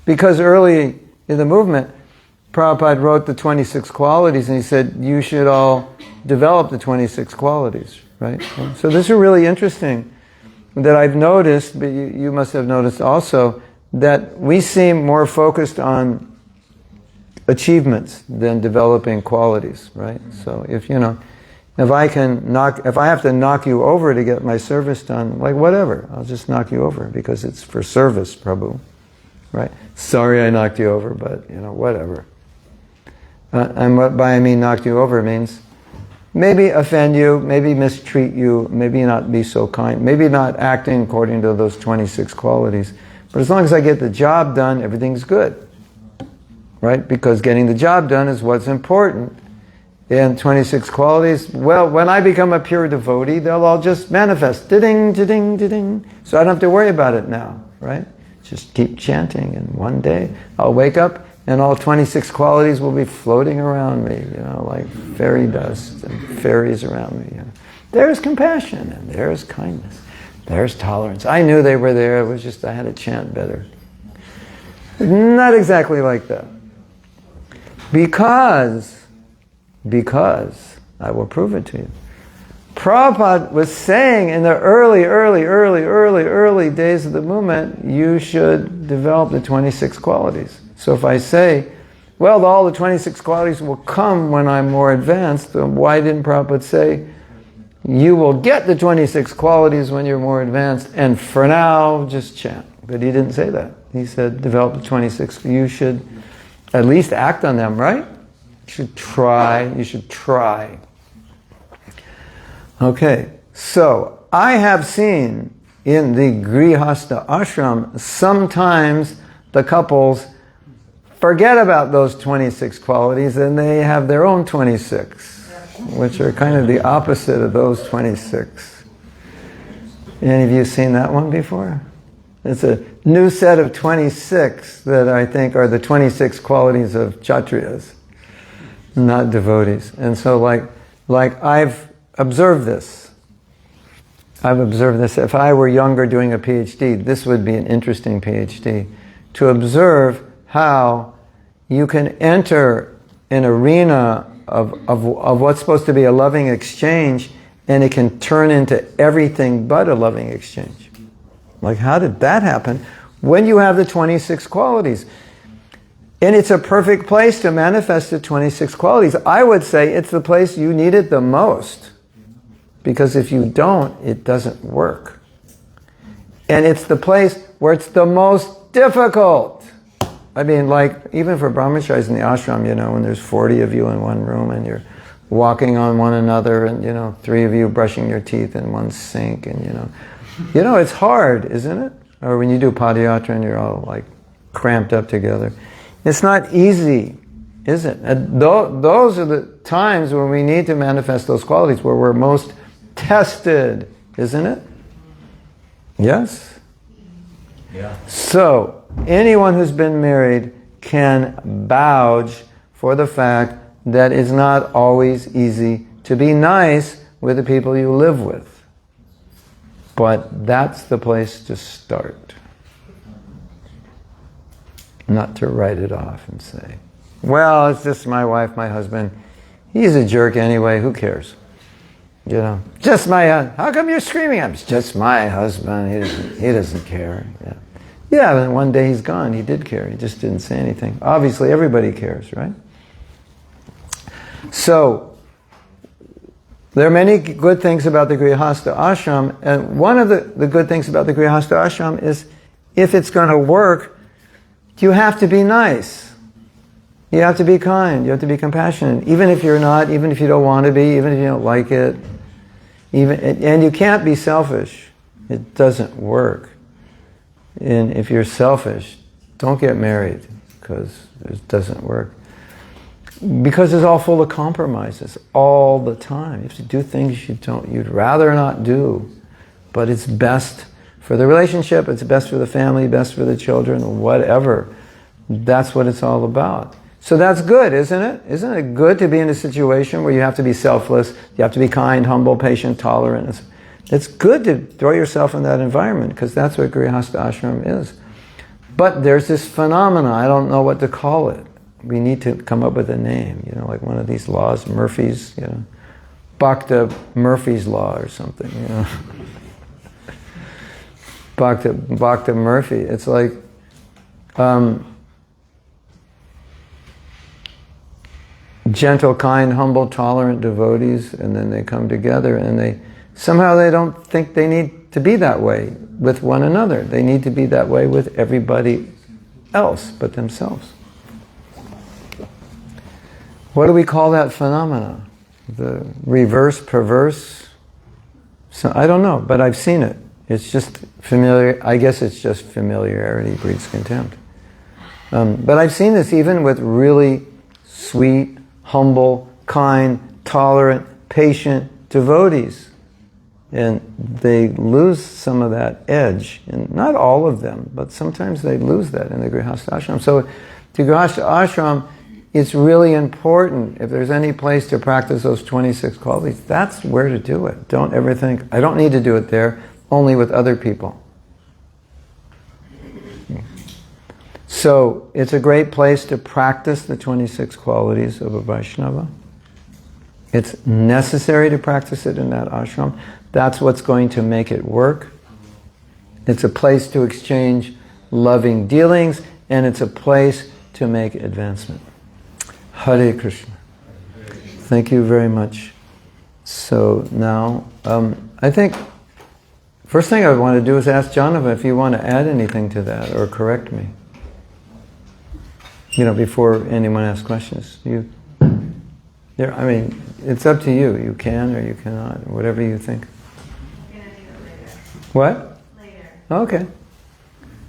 Because early in the movement, Prabhupada wrote the 26 qualities, and he said, you should all develop the 26 qualities, right? So this is really interesting that I've noticed, but you must have noticed also, that we seem more focused on achievements than developing qualities, right? So if I have to knock you over to get my service done, like whatever, I'll just knock you over because it's for service, Prabhu, right? Sorry I knocked you over, but whatever. And what by I mean knocked you over means maybe offend you, maybe mistreat you, maybe not be so kind, maybe not acting according to those 26 qualities. But as long as I get the job done, everything's good. Right? Because getting the job done is what's important. And 26 qualities, well, when I become a pure devotee, they'll all just manifest. Da-ding, da-ding, da-ding. So I don't have to worry about it now, right? Just keep chanting, and one day I'll wake up and all 26 qualities will be floating around me, like fairy dust and fairies around me. There's compassion, and there's kindness, there's tolerance. I knew they were there, it was just I had to chant better. Not exactly like that. Because I will prove it to you. Prabhupada was saying in the early days of the movement, you should develop the 26 qualities. So if I say, well, all the 26 qualities will come when I'm more advanced, then why didn't Prabhupada say, you will get the 26 qualities when you're more advanced, and for now, just chant? But he didn't say that. He said, develop the 26. You should at least act on them, right? You should try. You should try. Okay, so I have seen in the Grihastha ashram, sometimes the couples forget about those 26 qualities and they have their own 26, which are kind of the opposite of those 26. Any of you seen that one before? It's a new set of 26 that I think are the 26 qualities of Kshatriyas, not devotees. And so like I've observed this. If I were younger doing a PhD, this would be an interesting PhD. To observe how you can enter an arena of what's supposed to be a loving exchange, and it can turn into everything but a loving exchange. Like, how did that happen? When you have the 26 qualities. And it's a perfect place to manifest the 26 qualities. I would say it's the place you need it the most. Because if you don't, it doesn't work. And it's the place where it's the most difficult. I mean, like, even for brahmacharis in the ashram, you know, when there's 40 of you in one room and you're walking on one another and, you know, 3 of you brushing your teeth in one sink and, you know, it's hard, isn't it? Or when you do padayatra and you're all, like, cramped up together. It's not easy, is it? And those are the times when we need to manifest those qualities, where we're most tested, isn't it? Yes? Yeah. So, anyone who's been married can vouch for the fact that it's not always easy to be nice with the people you live with. But that's the place to start. Not to write it off and say, well, it's just my wife, my husband. He's a jerk anyway, who cares? You know, just my, how come you're screaming? It's just my husband, he doesn't care. Yeah, and one day he's gone, he did care, he just didn't say anything. Obviously everybody cares, right? So, there are many good things about the Grihastha ashram, and one of the good things about the Grihastha ashram is, if it's going to work, you have to be nice. You have to be kind, you have to be compassionate, even if you're not, even if you don't want to be, even if you don't like it. And you can't be selfish. It doesn't work. And if you're selfish, don't get married, because it doesn't work. Because it's all full of compromises all the time. You have to do things you'd rather not do, but it's best for the relationship, it's best for the family, best for the children, whatever. That's what it's all about. So that's good, isn't it? Isn't it good to be in a situation where you have to be selfless, you have to be kind, humble, patient, tolerant? It's good to throw yourself in that environment, because that's what Grihastha ashram is. But there's this phenomena, I don't know what to call it. We need to come up with a name, you know, like one of these laws, Murphy's, you know, Bhakta Murphy's law or something, you know. Bhakta Murphy. It's like, gentle, kind, humble, tolerant devotees, and then they come together and they don't think they need to be that way with one another. They need to be that way with everybody else but themselves. What do we call that phenomena? The reverse, perverse? So, I don't know, but I've seen it. It's just familiar. I guess it's just familiarity breeds contempt. But I've seen this even with really sweet, humble, kind, tolerant, patient devotees. And they lose some of that edge. And not all of them, but sometimes they lose that in the Grihastha ashram. So the Grihastha ashram, it's really important. If there's any place to practice those 26 qualities, that's where to do it. Don't ever think, I don't need to do it there, only with other people. So it's a great place to practice the 26 qualities of a Vaishnava. It's necessary to practice it in that ashram. That's what's going to make it work. It's a place to exchange loving dealings, and it's a place to make advancement. Hare Krishna. Thank you very much. So now, I think First thing I want to do is ask Jonathan if you want to add anything to that or correct me. Before anyone asks questions. It's up to you. You can or you cannot, whatever you think. I'm going to do it later. What? Later. Okay.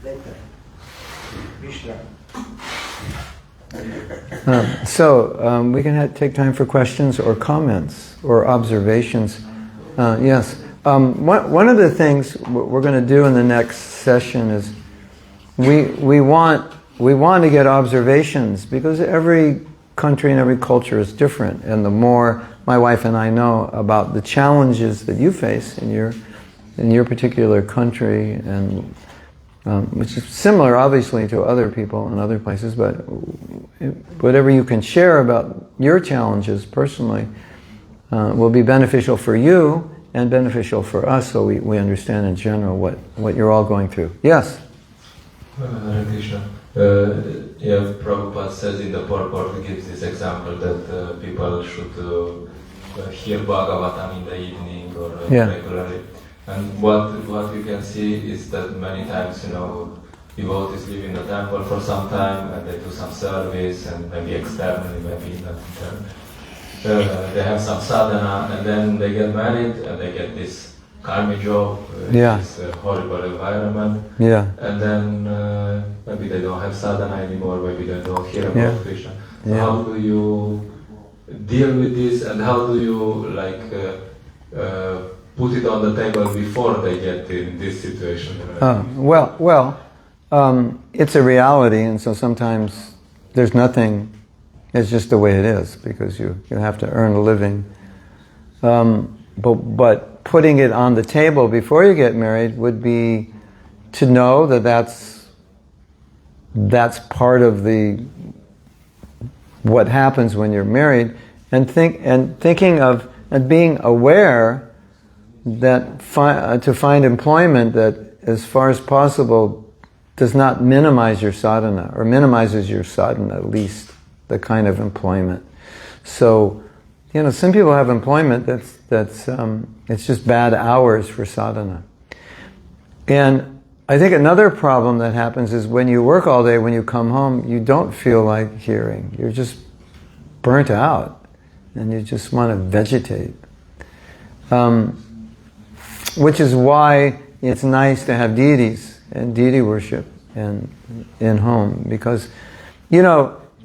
Later. Krishna. We can take time for questions or comments or observations. Yes. One of the things we're going to do in the next session is we want to get observations, because every country and every culture is different, and the more my wife and I know about the challenges that you face in your particular country, and which is similar obviously to other people in other places, but whatever you can share about your challenges personally will be beneficial for you and beneficial for us, so we understand in general what you're all going through. Yes? Hare Krishna. Prabhupada says in the purport, he gives this example that people should hear Bhagavatam in the evening or regularly. And what you can see is that many times, devotees live in the temple for some time and they do some service, and maybe externally, maybe not internally. They have some sadhana, and then they get married and they get this karmic job, this horrible environment, and then maybe they don't have sadhana anymore, maybe they don't hear about Krishna. So how do you deal with this, and how do you put it on the table before they get in this situation? It's a reality, and so sometimes there's nothing, it's just the way it is, because you have to earn a living. But putting it on the table before you get married would be to know that that's part of what happens when you're married, and thinking of and being aware that to find employment that, as far as possible, does not minimize your sadhana, or minimizes your sadhana at least, the kind of employment. So, some people have employment that's it's just bad hours for sadhana. And I think another problem that happens is when you work all day, when you come home, you don't feel like hearing. You're just burnt out, and you just want to vegetate. Which is why it's nice to have deities and deity worship in home, because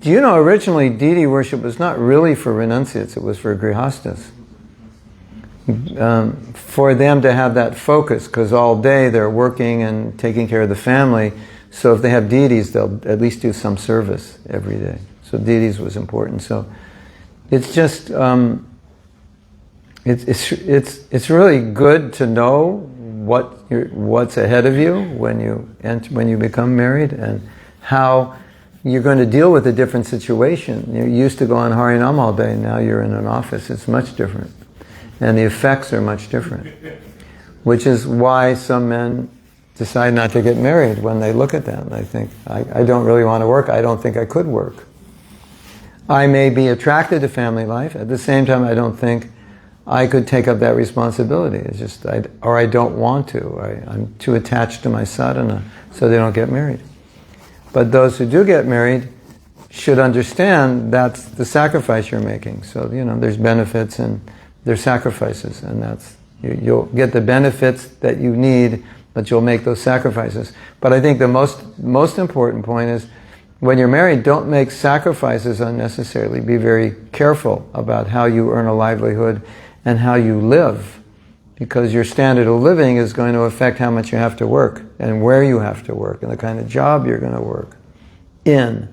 originally deity worship was not really for renunciates, it was for grihastas. For them to have that focus, because all day they're working and taking care of the family, so if they have deities, they'll at least do some service every day. So deities was important. So it's just, it's really good to know what's ahead of you when you become married, and how you're going to deal with a different situation. You used to go on Harinam all day, now you're in an office. It's much different. And the effects are much different. Which is why some men decide not to get married when they look at that. And they think, I don't really want to work. I don't think I could work. I may be attracted to family life. At the same time, I don't think I could take up that responsibility. It's just, or I don't want to. I'm too attached to my sadhana, so they don't get married. But those who do get married should understand that's the sacrifice you're making. So, there's benefits and there's sacrifices, and you'll get the benefits that you need, but you'll make those sacrifices. But I think the most important point is, when you're married, don't make sacrifices unnecessarily. Be very careful about how you earn a livelihood and how you live, because your standard of living is going to affect how much you have to work, and where you have to work, and the kind of job you're going to work in.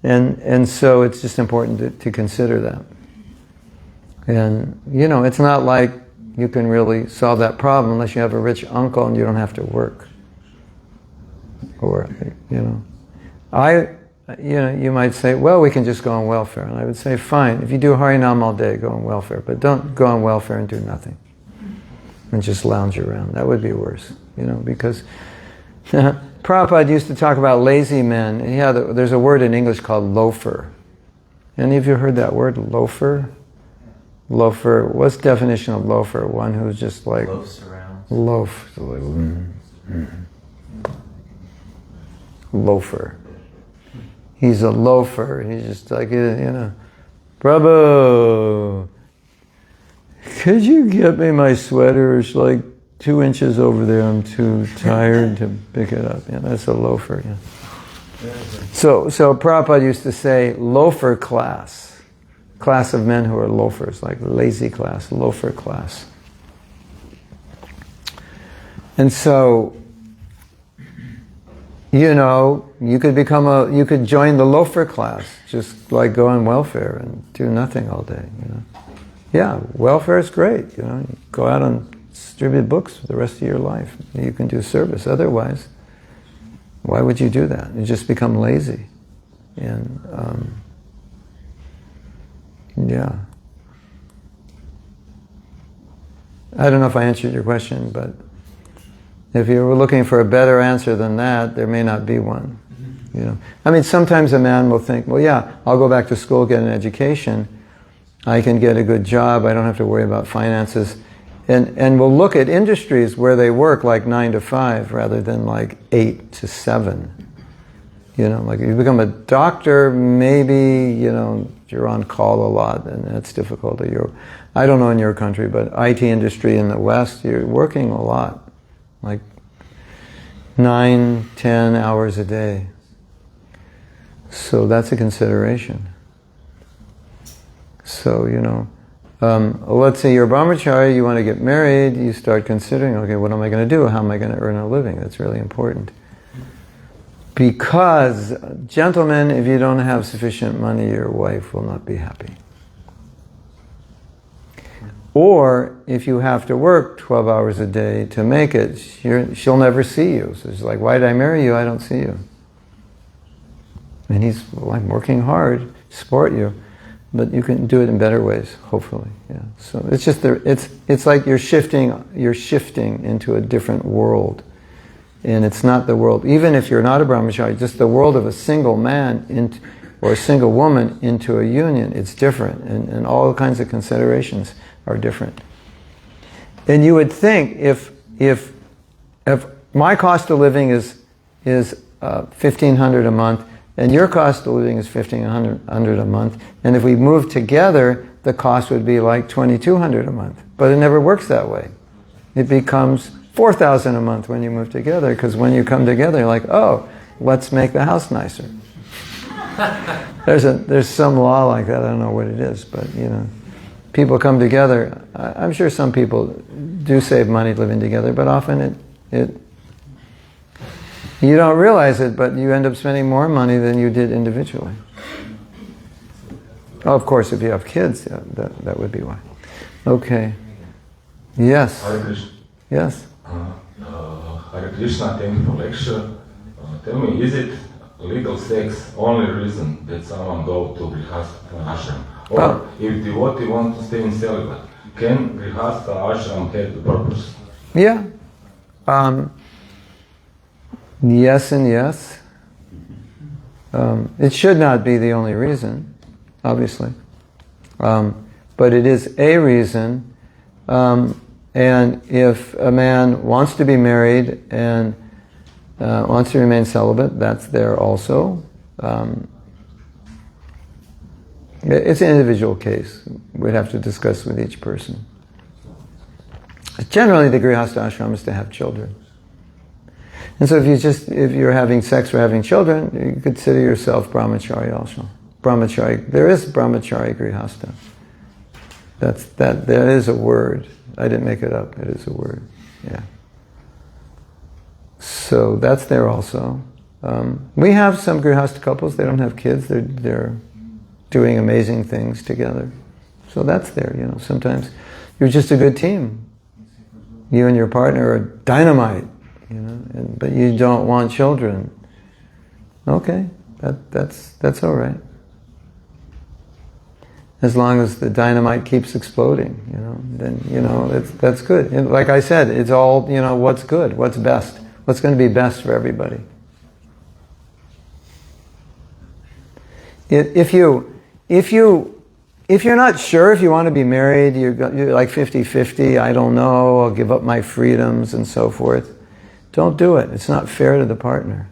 And so it's just important to consider that. And, it's not like you can really solve that problem unless you have a rich uncle and you don't have to work. Or, you might say, well, we can just go on welfare. And I would say, fine, if you do Harinam all day, go on welfare. But don't go on welfare and do nothing. And just lounge around. That would be worse, because Prabhupada used to talk about lazy men. There's a word in English called loafer. Any of you heard that word, loafer? Loafer, what's the definition of loafer? One who's just like... Loafs around. Loaf. Loafer. He's a loafer. He's just like, Prabhu, could you get me my sweater? It's like 2 inches over there. I'm too tired to pick it up. That's a loafer. Yeah. So Prabhupada used to say loafer class of men who are loafers, like lazy class, loafer class. And so, you could join the loafer class, just like go on welfare and do nothing all day. Yeah, welfare is great. You go out and distribute books for the rest of your life. You can do service. Otherwise, why would you do that? You just become lazy. And yeah. I don't know if I answered your question, but if you were looking for a better answer than that, there may not be one. Sometimes a man will think, well, yeah, I'll go back to school, get an education. I can get a good job. I don't have to worry about finances. And we'll look at industries where they work like 9 to 5 rather than like 8 to 7. Like if you become a doctor, maybe, you're on call a lot and that's difficult. I don't know in your country, but IT industry in the West, you're working a lot. Like 9, 10 hours a day. So that's a consideration. So, let's say you're a brahmachari, you want to get married, you start considering, okay, what am I going to do? How am I going to earn a living? That's really important. Because, gentlemen, if you don't have sufficient money, your wife will not be happy. Or, if you have to work 12 hours a day to make it, she'll never see you. So she's like, why did I marry you? I don't see you. And I'm working hard to support you. But you can do it in better ways, hopefully. Yeah. So it's just it's like you're shifting into a different world, and it's not the world. Even if you're not a brahmachari, just the world of a single man or a single woman into a union. It's different, and all kinds of considerations are different. And you would think if my cost of living is $1,500 a month. And your cost of living is $1,500 a month. And if we move together, the cost would be like $2,200 a month. But it never works that way. It becomes $4,000 a month when you move together, because when you come together, you're like, oh, let's make the house nicer. There's some law like that. I don't know what it is, but people come together. I'm sure some people do save money living together, but often you don't realize it, but you end up spending more money than you did individually. Oh, of course, if you have kids, yeah, that would be why. Okay. Yes. Hare Krishna. Yes. Hare Krishna, thank you for lecture. Tell me, is it legal sex only reason that someone go to Grihastha ashram? Or if devotee want to stay in celibate, can Grihastha ashram have the purpose? Yeah. Yes and yes. It should not be the only reason, obviously. But it is a reason. And if a man wants to be married and wants to remain celibate, that's there also. It's an individual case. We'd have to discuss with each person. Generally, the Grihastha ashram is to have children. And so if you're having sex or having children, you consider yourself brahmachari also. Brahmachari, there is brahmachari grihastha. That is a word. I didn't make it up, it is a word. Yeah. So that's there also. We have some grihastha couples, they don't have kids, they're doing amazing things together. So that's there, sometimes you're just a good team. You and your partner are dynamite. But you don't want children. Okay, that's all right. As long as the dynamite keeps exploding, then that's good. And like I said, it's all what's good, what's best, what's going to be best for everybody. If you if you're not sure if you want to be married, you're like 50-50, I don't know, I'll give up my freedoms and so forth. Don't do it. It's not fair to the partner.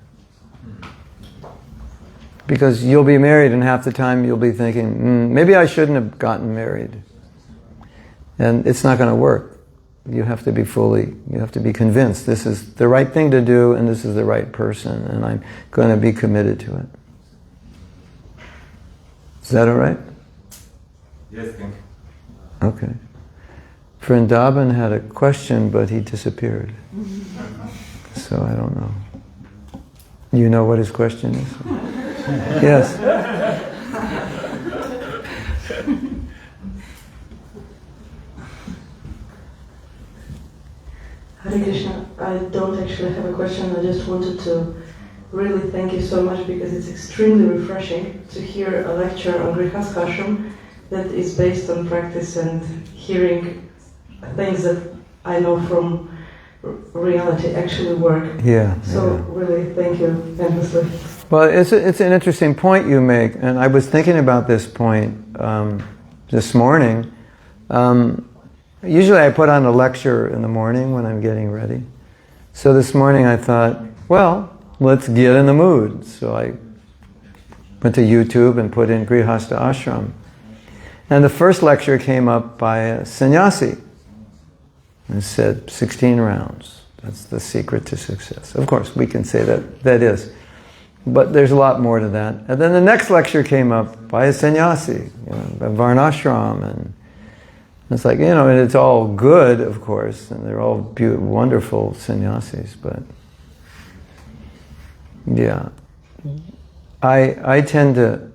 Because you'll be married and half the time you'll be thinking, maybe I shouldn't have gotten married. And it's not going to work. You have to be convinced this is the right thing to do and this is the right person and I'm going to be committed to it. Is that all right? Yes, thank you. Okay. Vrindavan had a question, but he disappeared. So I don't know. You know what his question is? Yes. Hare Krishna, I don't actually have a question. I just wanted to really thank you so much because it's extremely refreshing to hear a lecture on Grihastha Ashram that is based on practice and hearing things that I know from reality actually work. Yeah. So really thank you endlessly. Well, it's an interesting point you make, and I was thinking about this point this morning. Usually I put on a lecture in the morning when I'm getting ready. So this morning I thought, well, let's get in the mood. So I went to YouTube and put in Grihastha Ashram. And the first lecture came up by a sannyasi. And said 16 rounds. That's the secret to success. Of course, we can say that is. But there's a lot more to that. And then the next lecture came up by a sannyasi, a Varnashram, and it's like, and it's all good, of course, and they're all wonderful sannyasis, but yeah. I tend to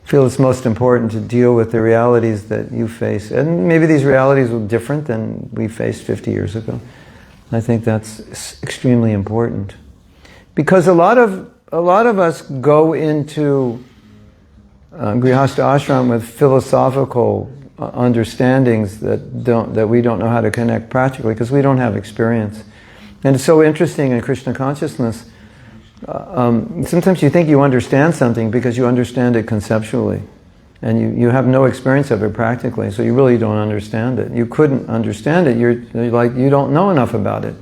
feel it's most important to deal with the realities that you face. And maybe these realities were different than we faced 50 years ago. I think that's extremely important. Because a lot of us go into Grihastha Ashram with philosophical understandings that we don't know how to connect practically because we don't have experience. And it's so interesting in Krishna consciousness. Sometimes you think you understand something because you understand it conceptually and you have no experience of it practically, so you really don't understand it. You couldn't understand it. You're like, you don't know enough about it.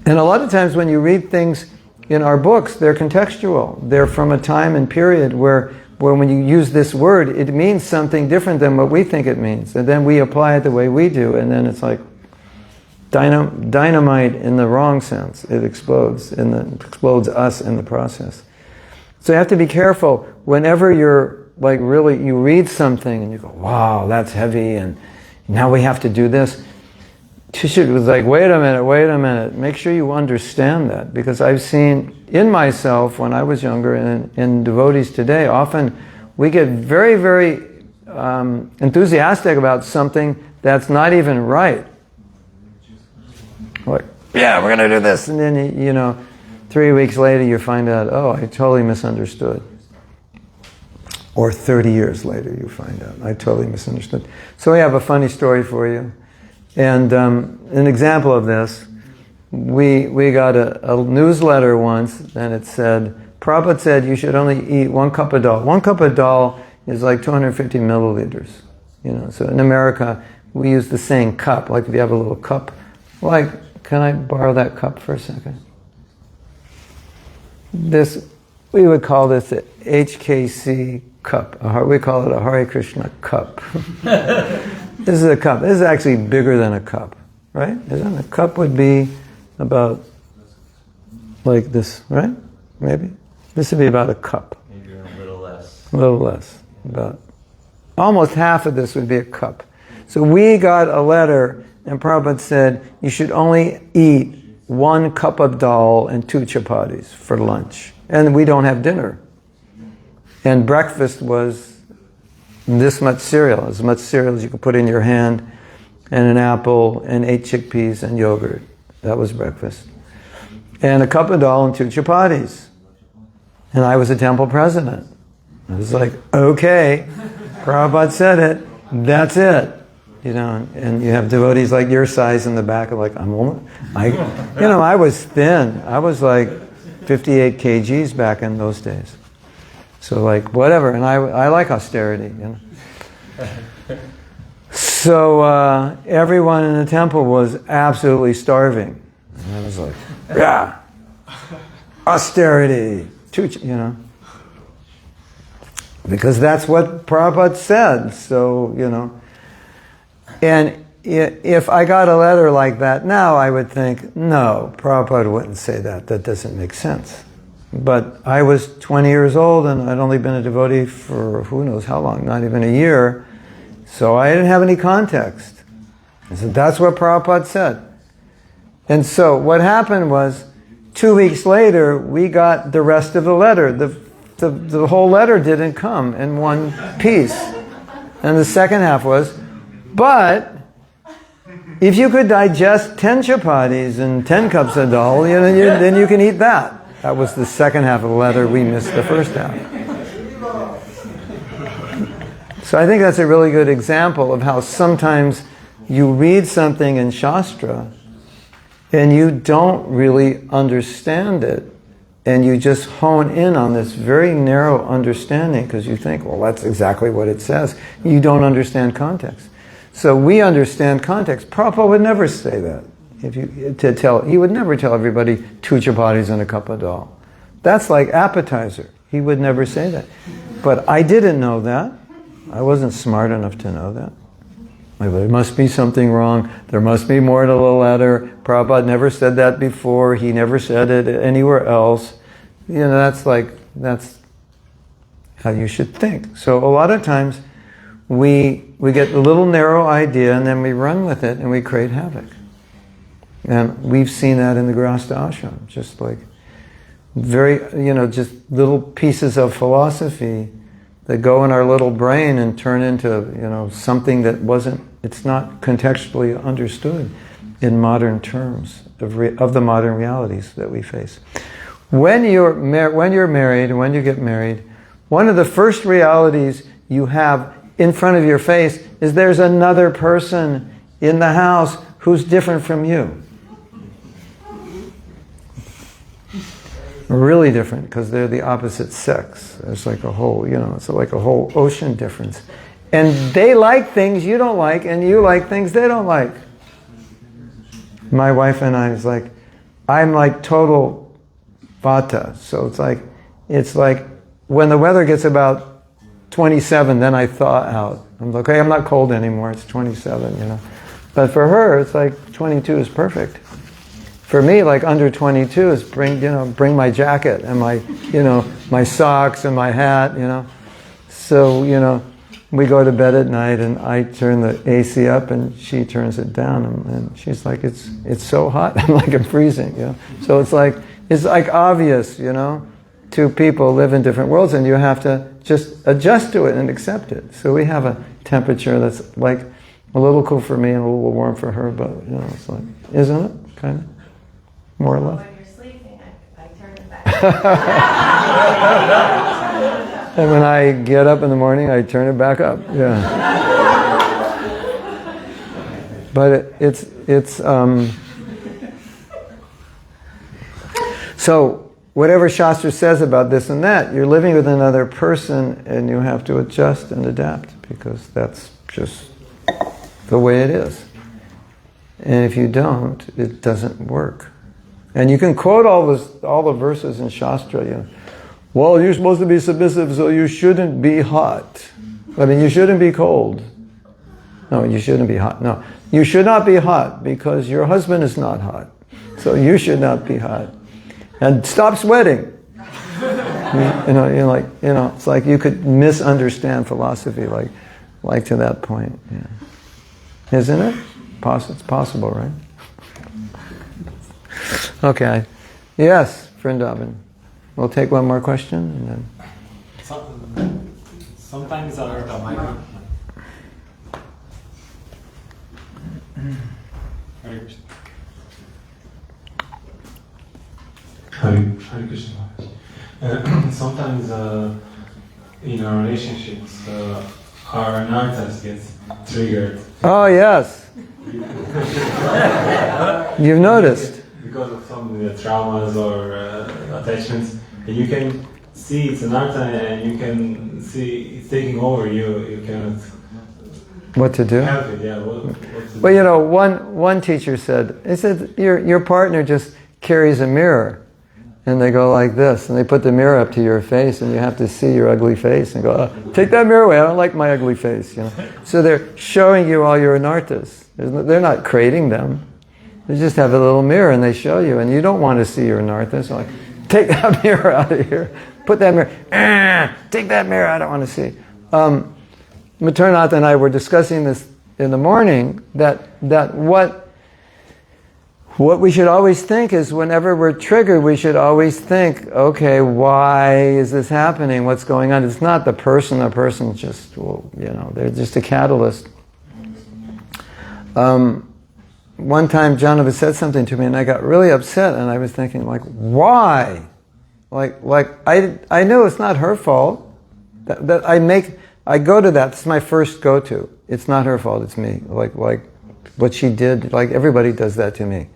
And a lot of times when you read things in our books, they're contextual. They're from a time and period where when you use this word, it means something different than what we think it means. And then we apply it the way we do, and then it's like dynamite in the wrong sense. It explodes us in the process. So you have to be careful whenever you're like really, you read something and you go, wow, that's heavy, and now we have to do this. It was like, wait a minute, make sure you understand that, because I've seen in myself when I was younger and in devotees today, often we get very, very enthusiastic about something that's not even right. Like, yeah, we're going to do this. And then, 3 weeks later you find out, oh, I totally misunderstood. Or 30 years later you find out, I totally misunderstood. So we have a funny story for you. And an example of this, we got a newsletter once, and it said, Prabhupada said you should only eat 1 cup of dal. 1 cup of dal is like 250 milliliters. So in America, we use the saying cup, like if you have a little cup. Like, can I borrow that cup for a second? We would call this a HKC cup. We call it a Hare Krishna cup. This is a cup. This is actually bigger than a cup, right? A cup would be about like this, right? Maybe? This would be about a cup. Maybe a little less. A little less. About almost half of this would be a cup. So we got a letter, and Prabhupada said, you should only eat 1 cup of dal and 2 chapatis for lunch. And we don't have dinner. And breakfast was this much cereal, as much cereal as you could put in your hand, and an apple, and 8 chickpeas, and yogurt. That was breakfast. And a cup of dal and 2 chapatis. And I was a temple president. I was like, okay, Prabhupada said it, that's it. And you have devotees like your size in the back, like, I was thin. I was like 58 kgs back in those days. So like, whatever, and I like austerity, you know. So everyone in the temple was absolutely starving. And I was like, yeah, austerity, you know. Because that's what Prabhupada said, so, you know. And if I got a letter like that now, I would think, no, Prabhupada wouldn't say that. That doesn't make sense. But I was 20 years old and I'd only been a devotee for who knows how long, not even a year. So I didn't have any context. I said, that's what Prabhupada said. And so what happened was, 2 weeks later, we got the rest of the letter. The whole letter didn't come in one piece. And the second half was, but if you could digest 10 chapatis and 10 cups of dal, you know, then you can eat that. That was the second half of the letter. We missed the first half. So I think that's a really good example of how sometimes you read something in Shastra and you don't really understand it, and you just hone in on this very narrow understanding because you think, well, that's exactly what it says. You don't understand context. So we understand context. Prabhupada would never say that. He would never tell everybody 2 chapatis and a cup of dal. That's like appetizer. He would never say that. But I didn't know that. I wasn't smart enough to know that. There must be something wrong. There must be more to the letter. Prabhupada never said that before. He never said it anywhere else. You know, that's how you should think. So a lot of times we get a little narrow idea and then we run with it and we create havoc. And we've seen that in the Grihastha Ashram. Just like just little pieces of philosophy that go in our little brain and turn into, something that it's not contextually understood in modern terms of the modern realities that we face. When you're married and when you get married, one of the first realities you have in front of your face is there's another person in the house who's different from you. Really different, because they're the opposite sex. It's like a whole, it's like a whole ocean difference. And they like things you don't like, and you like things they don't like. My wife and I, I'm like total vata. So it's like when the weather gets about 27, then I thaw out. I'm like, okay, I'm not cold anymore, it's 27, But for her, it's like 22 is perfect. For me, like under 22 is bring my jacket and my socks and my hat, So, we go to bed at night and I turn the AC up and she turns it down and she's like, it's so hot. I'm like, I'm freezing, So it's like obvious, two people live in different worlds and you have to just adjust to it and accept it. So we have a temperature that's like a little cool for me and a little warm for her, but, it's like, isn't it? Kind of. More or less. When you're sleeping, I turn it back. And when I get up in the morning, I turn it back up. Yeah. But it's so whatever Shastra says about this and that, you're living with another person and you have to adjust and adapt because that's just the way it is. And if you don't, it doesn't work. And you can quote all the verses in Shastra, well, you're supposed to be submissive, so you shouldn't be hot. I mean, you shouldn't be cold. No, you shouldn't be hot. No, you should not be hot because your husband is not hot. So you should not be hot. And stop sweating. It's like you could misunderstand philosophy like to that point. Yeah. Isn't it? It's possible, right? Okay. Yes, Vrindavan. We'll take one more question and then. Sometimes our Hare Krishna. Sometimes in our relationships, our narcissist gets triggered. Oh yes. You've noticed. Because of some traumas or attachments, and you can see it's anartha and you can see it's taking over you cannot What to do? help it. Yeah. What to Well, do? you know, one teacher said, he said, your partner just carries a mirror, and they go like this, and they put the mirror up to your face, and you have to see your ugly face, and go, take that mirror away, I don't like my ugly face, you know. So they're showing you all your anarthas. They're not creating them. They just have a little mirror, and they show you, and you don't want to see your anarthas. So like, take that mirror out of here. Put that mirror, take that mirror, I don't want to see. Maturnath and I were discussing this in the morning, that what we should always think is whenever we're triggered, we should always think, okay, why is this happening? What's going on? It's not the person's just, well, you know, they're just a catalyst. One time Janava said something to me and I got really upset, and I was thinking, like, why? Like I know it's not her fault. I go to that. This is my first go-to. It's not her fault, it's me. Like what she did, like everybody does that to me.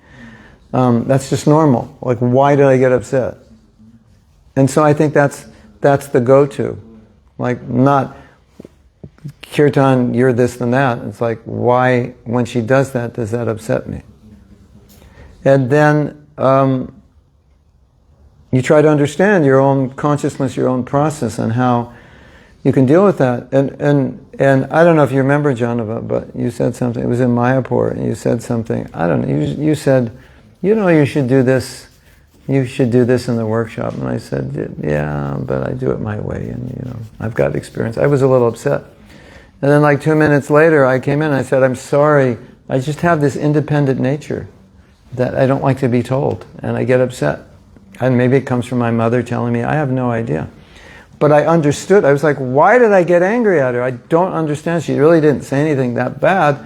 That's just normal. Like, why did I get upset? And so I think that's the go-to. Like, not, Kirtan, you're this and that. It's like, why, when she does that, does that upset me? And then you try to understand your own consciousness, your own process, and how you can deal with that. And I don't know if you remember, Janava, but you said something. It was in Mayapur, and you said something. I don't know. You said, you know, you should do this. You should do this in the workshop. And I said, yeah, but I do it my way, and you know, I've got experience. I was a little upset. And then like 2 minutes later, I came in and I said, I'm sorry. I just have this independent nature that I don't like to be told, and I get upset. And maybe it comes from my mother telling me. I have no idea. But I understood. I was like, why did I get angry at her? I don't understand. She really didn't say anything that bad.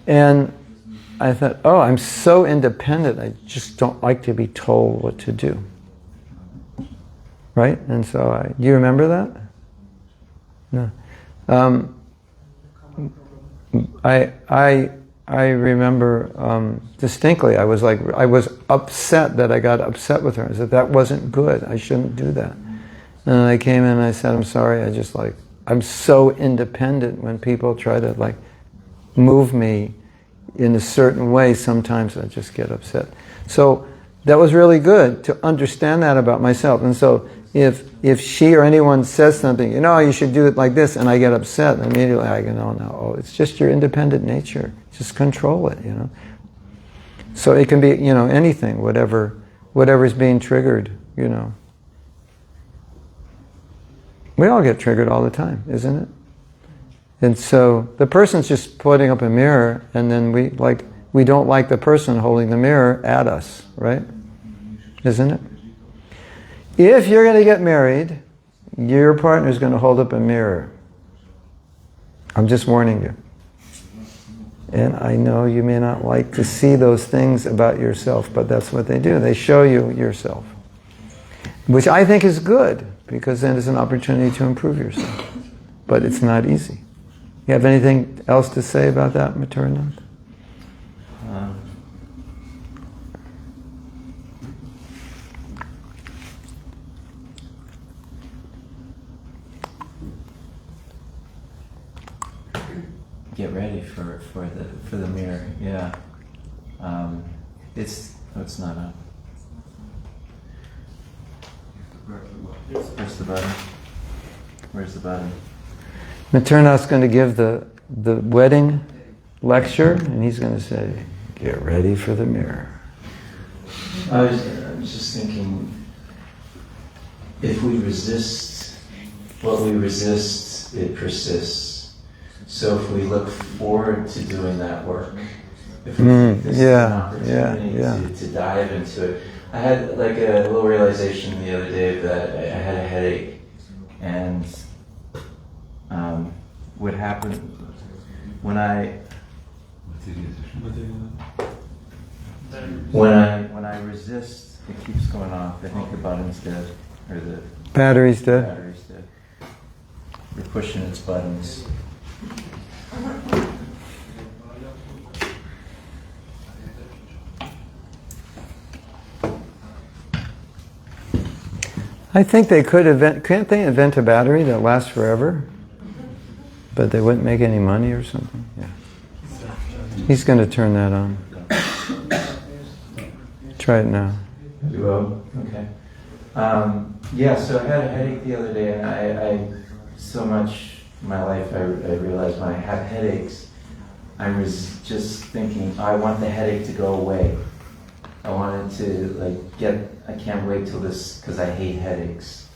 And I thought, oh, I'm so independent. I just don't like to be told what to do. Right? And so do you remember that? No. I remember distinctly. I was upset that I got upset with her. I said, that wasn't good. I shouldn't do that. And I came in and I said, I'm sorry, I'm so independent. When people try to move me in a certain way, sometimes I just get upset. So that was really good to understand that about myself. And so if she or anyone says something, you know, you should do it like this, and I get upset, and immediately I go, no, it's just your independent nature. Just control it, you know. So it can be, you know, anything, whatever's being triggered, you know. We all get triggered all the time, isn't it? And so the person's just putting up a mirror, and then we don't like the person holding the mirror at us, right? Isn't it? If you're going to get married, your partner's going to hold up a mirror. I'm just warning you. And I know you may not like to see those things about yourself, but that's what they do. They show you yourself. Which I think is good, because then it's an opportunity to improve yourself. But it's not easy. You have anything else to say about that, Maturnath? Get ready for the mirror. Yeah. It's not up. Press the button. Where's the button? Maturnath's going to give the wedding lecture, and he's going to say, get ready for the mirror. I was just thinking, if we resist what we resist, it persists. So if we look forward to doing that work, if we think this is an opportunity to dive into it. I had a little realization the other day that I had a headache, and what happened when I resist, it keeps going off. I think the button's dead, or the battery's dead. Battery's dead. You're pushing its buttons. I think they could can't they invent a battery that lasts forever? But they wouldn't make any money or something? Yeah. He's going to turn that on. Try it now. You will? Okay. Yeah, so I had a headache the other day, and I so much in my life I realized when I have headaches, I was just thinking, I want the headache to go away. I wanted to I can't wait till this, because I hate headaches.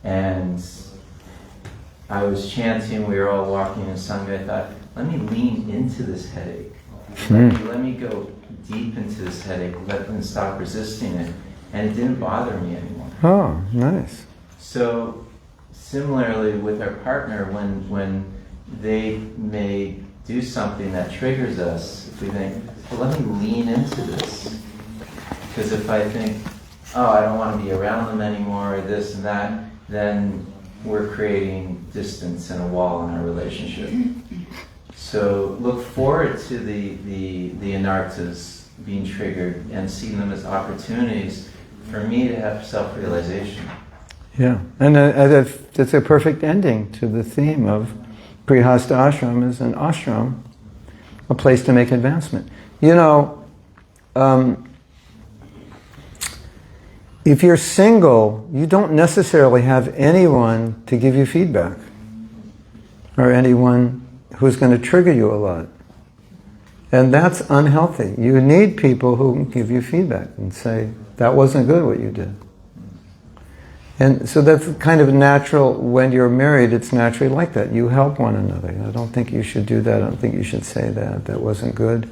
And I was chanting, we were all walking in Sangha, I thought, let me lean into this headache. Let me go deep into this headache, let them stop resisting it. And it didn't bother me anymore. Oh, nice. So, similarly with our partner, when they may do something that triggers us, if we think, well, let me lean into this. Because if I think, oh, I don't want to be around them anymore, or this and that, then we're creating distance and a wall in our relationship. So look forward to the anarthas being triggered and seeing them as opportunities for me to have self-realization. Yeah, and that's a perfect ending to the theme of Grihastha Ashram is an ashram, a place to make advancement. You know, if you're single, you don't necessarily have anyone to give you feedback, or anyone who's going to trigger you a lot. And that's unhealthy. You need people who can give you feedback and say, that wasn't good what you did. And so that's kind of natural. When you're married, it's naturally like that. You help one another. I don't think you should do that. I don't think you should say that. That wasn't good.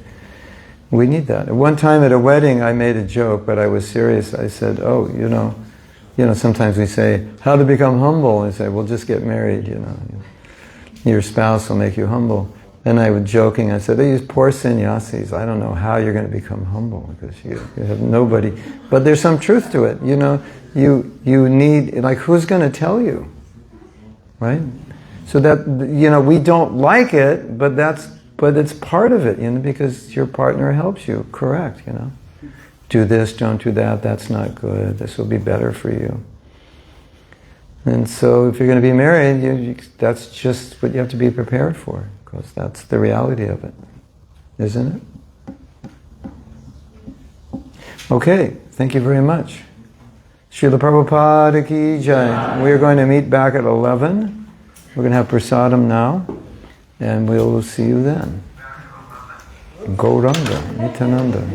We need that. At one time at a wedding, I made a joke, but I was serious. I said, oh, you know, sometimes we say, how to become humble? And I say, well, just get married, Your spouse will make you humble. And I was joking, I said, these poor sannyasis, I don't know how you're going to become humble, because you have nobody. But there's some truth to it, you need, like, who's going to tell you? Right? So that, we don't like it, but it's part of it, because your partner helps you correct, Do this, don't do that, that's not good, this will be better for you. And so if you're going to be married, that's just what you have to be prepared for, because that's the reality of it, isn't it? Okay, thank you very much. Srila Prabhupada ki jai. We are going to meet back at 11. We're going to have prasadam now, and we'll see you then. Gauranga, Nityananda.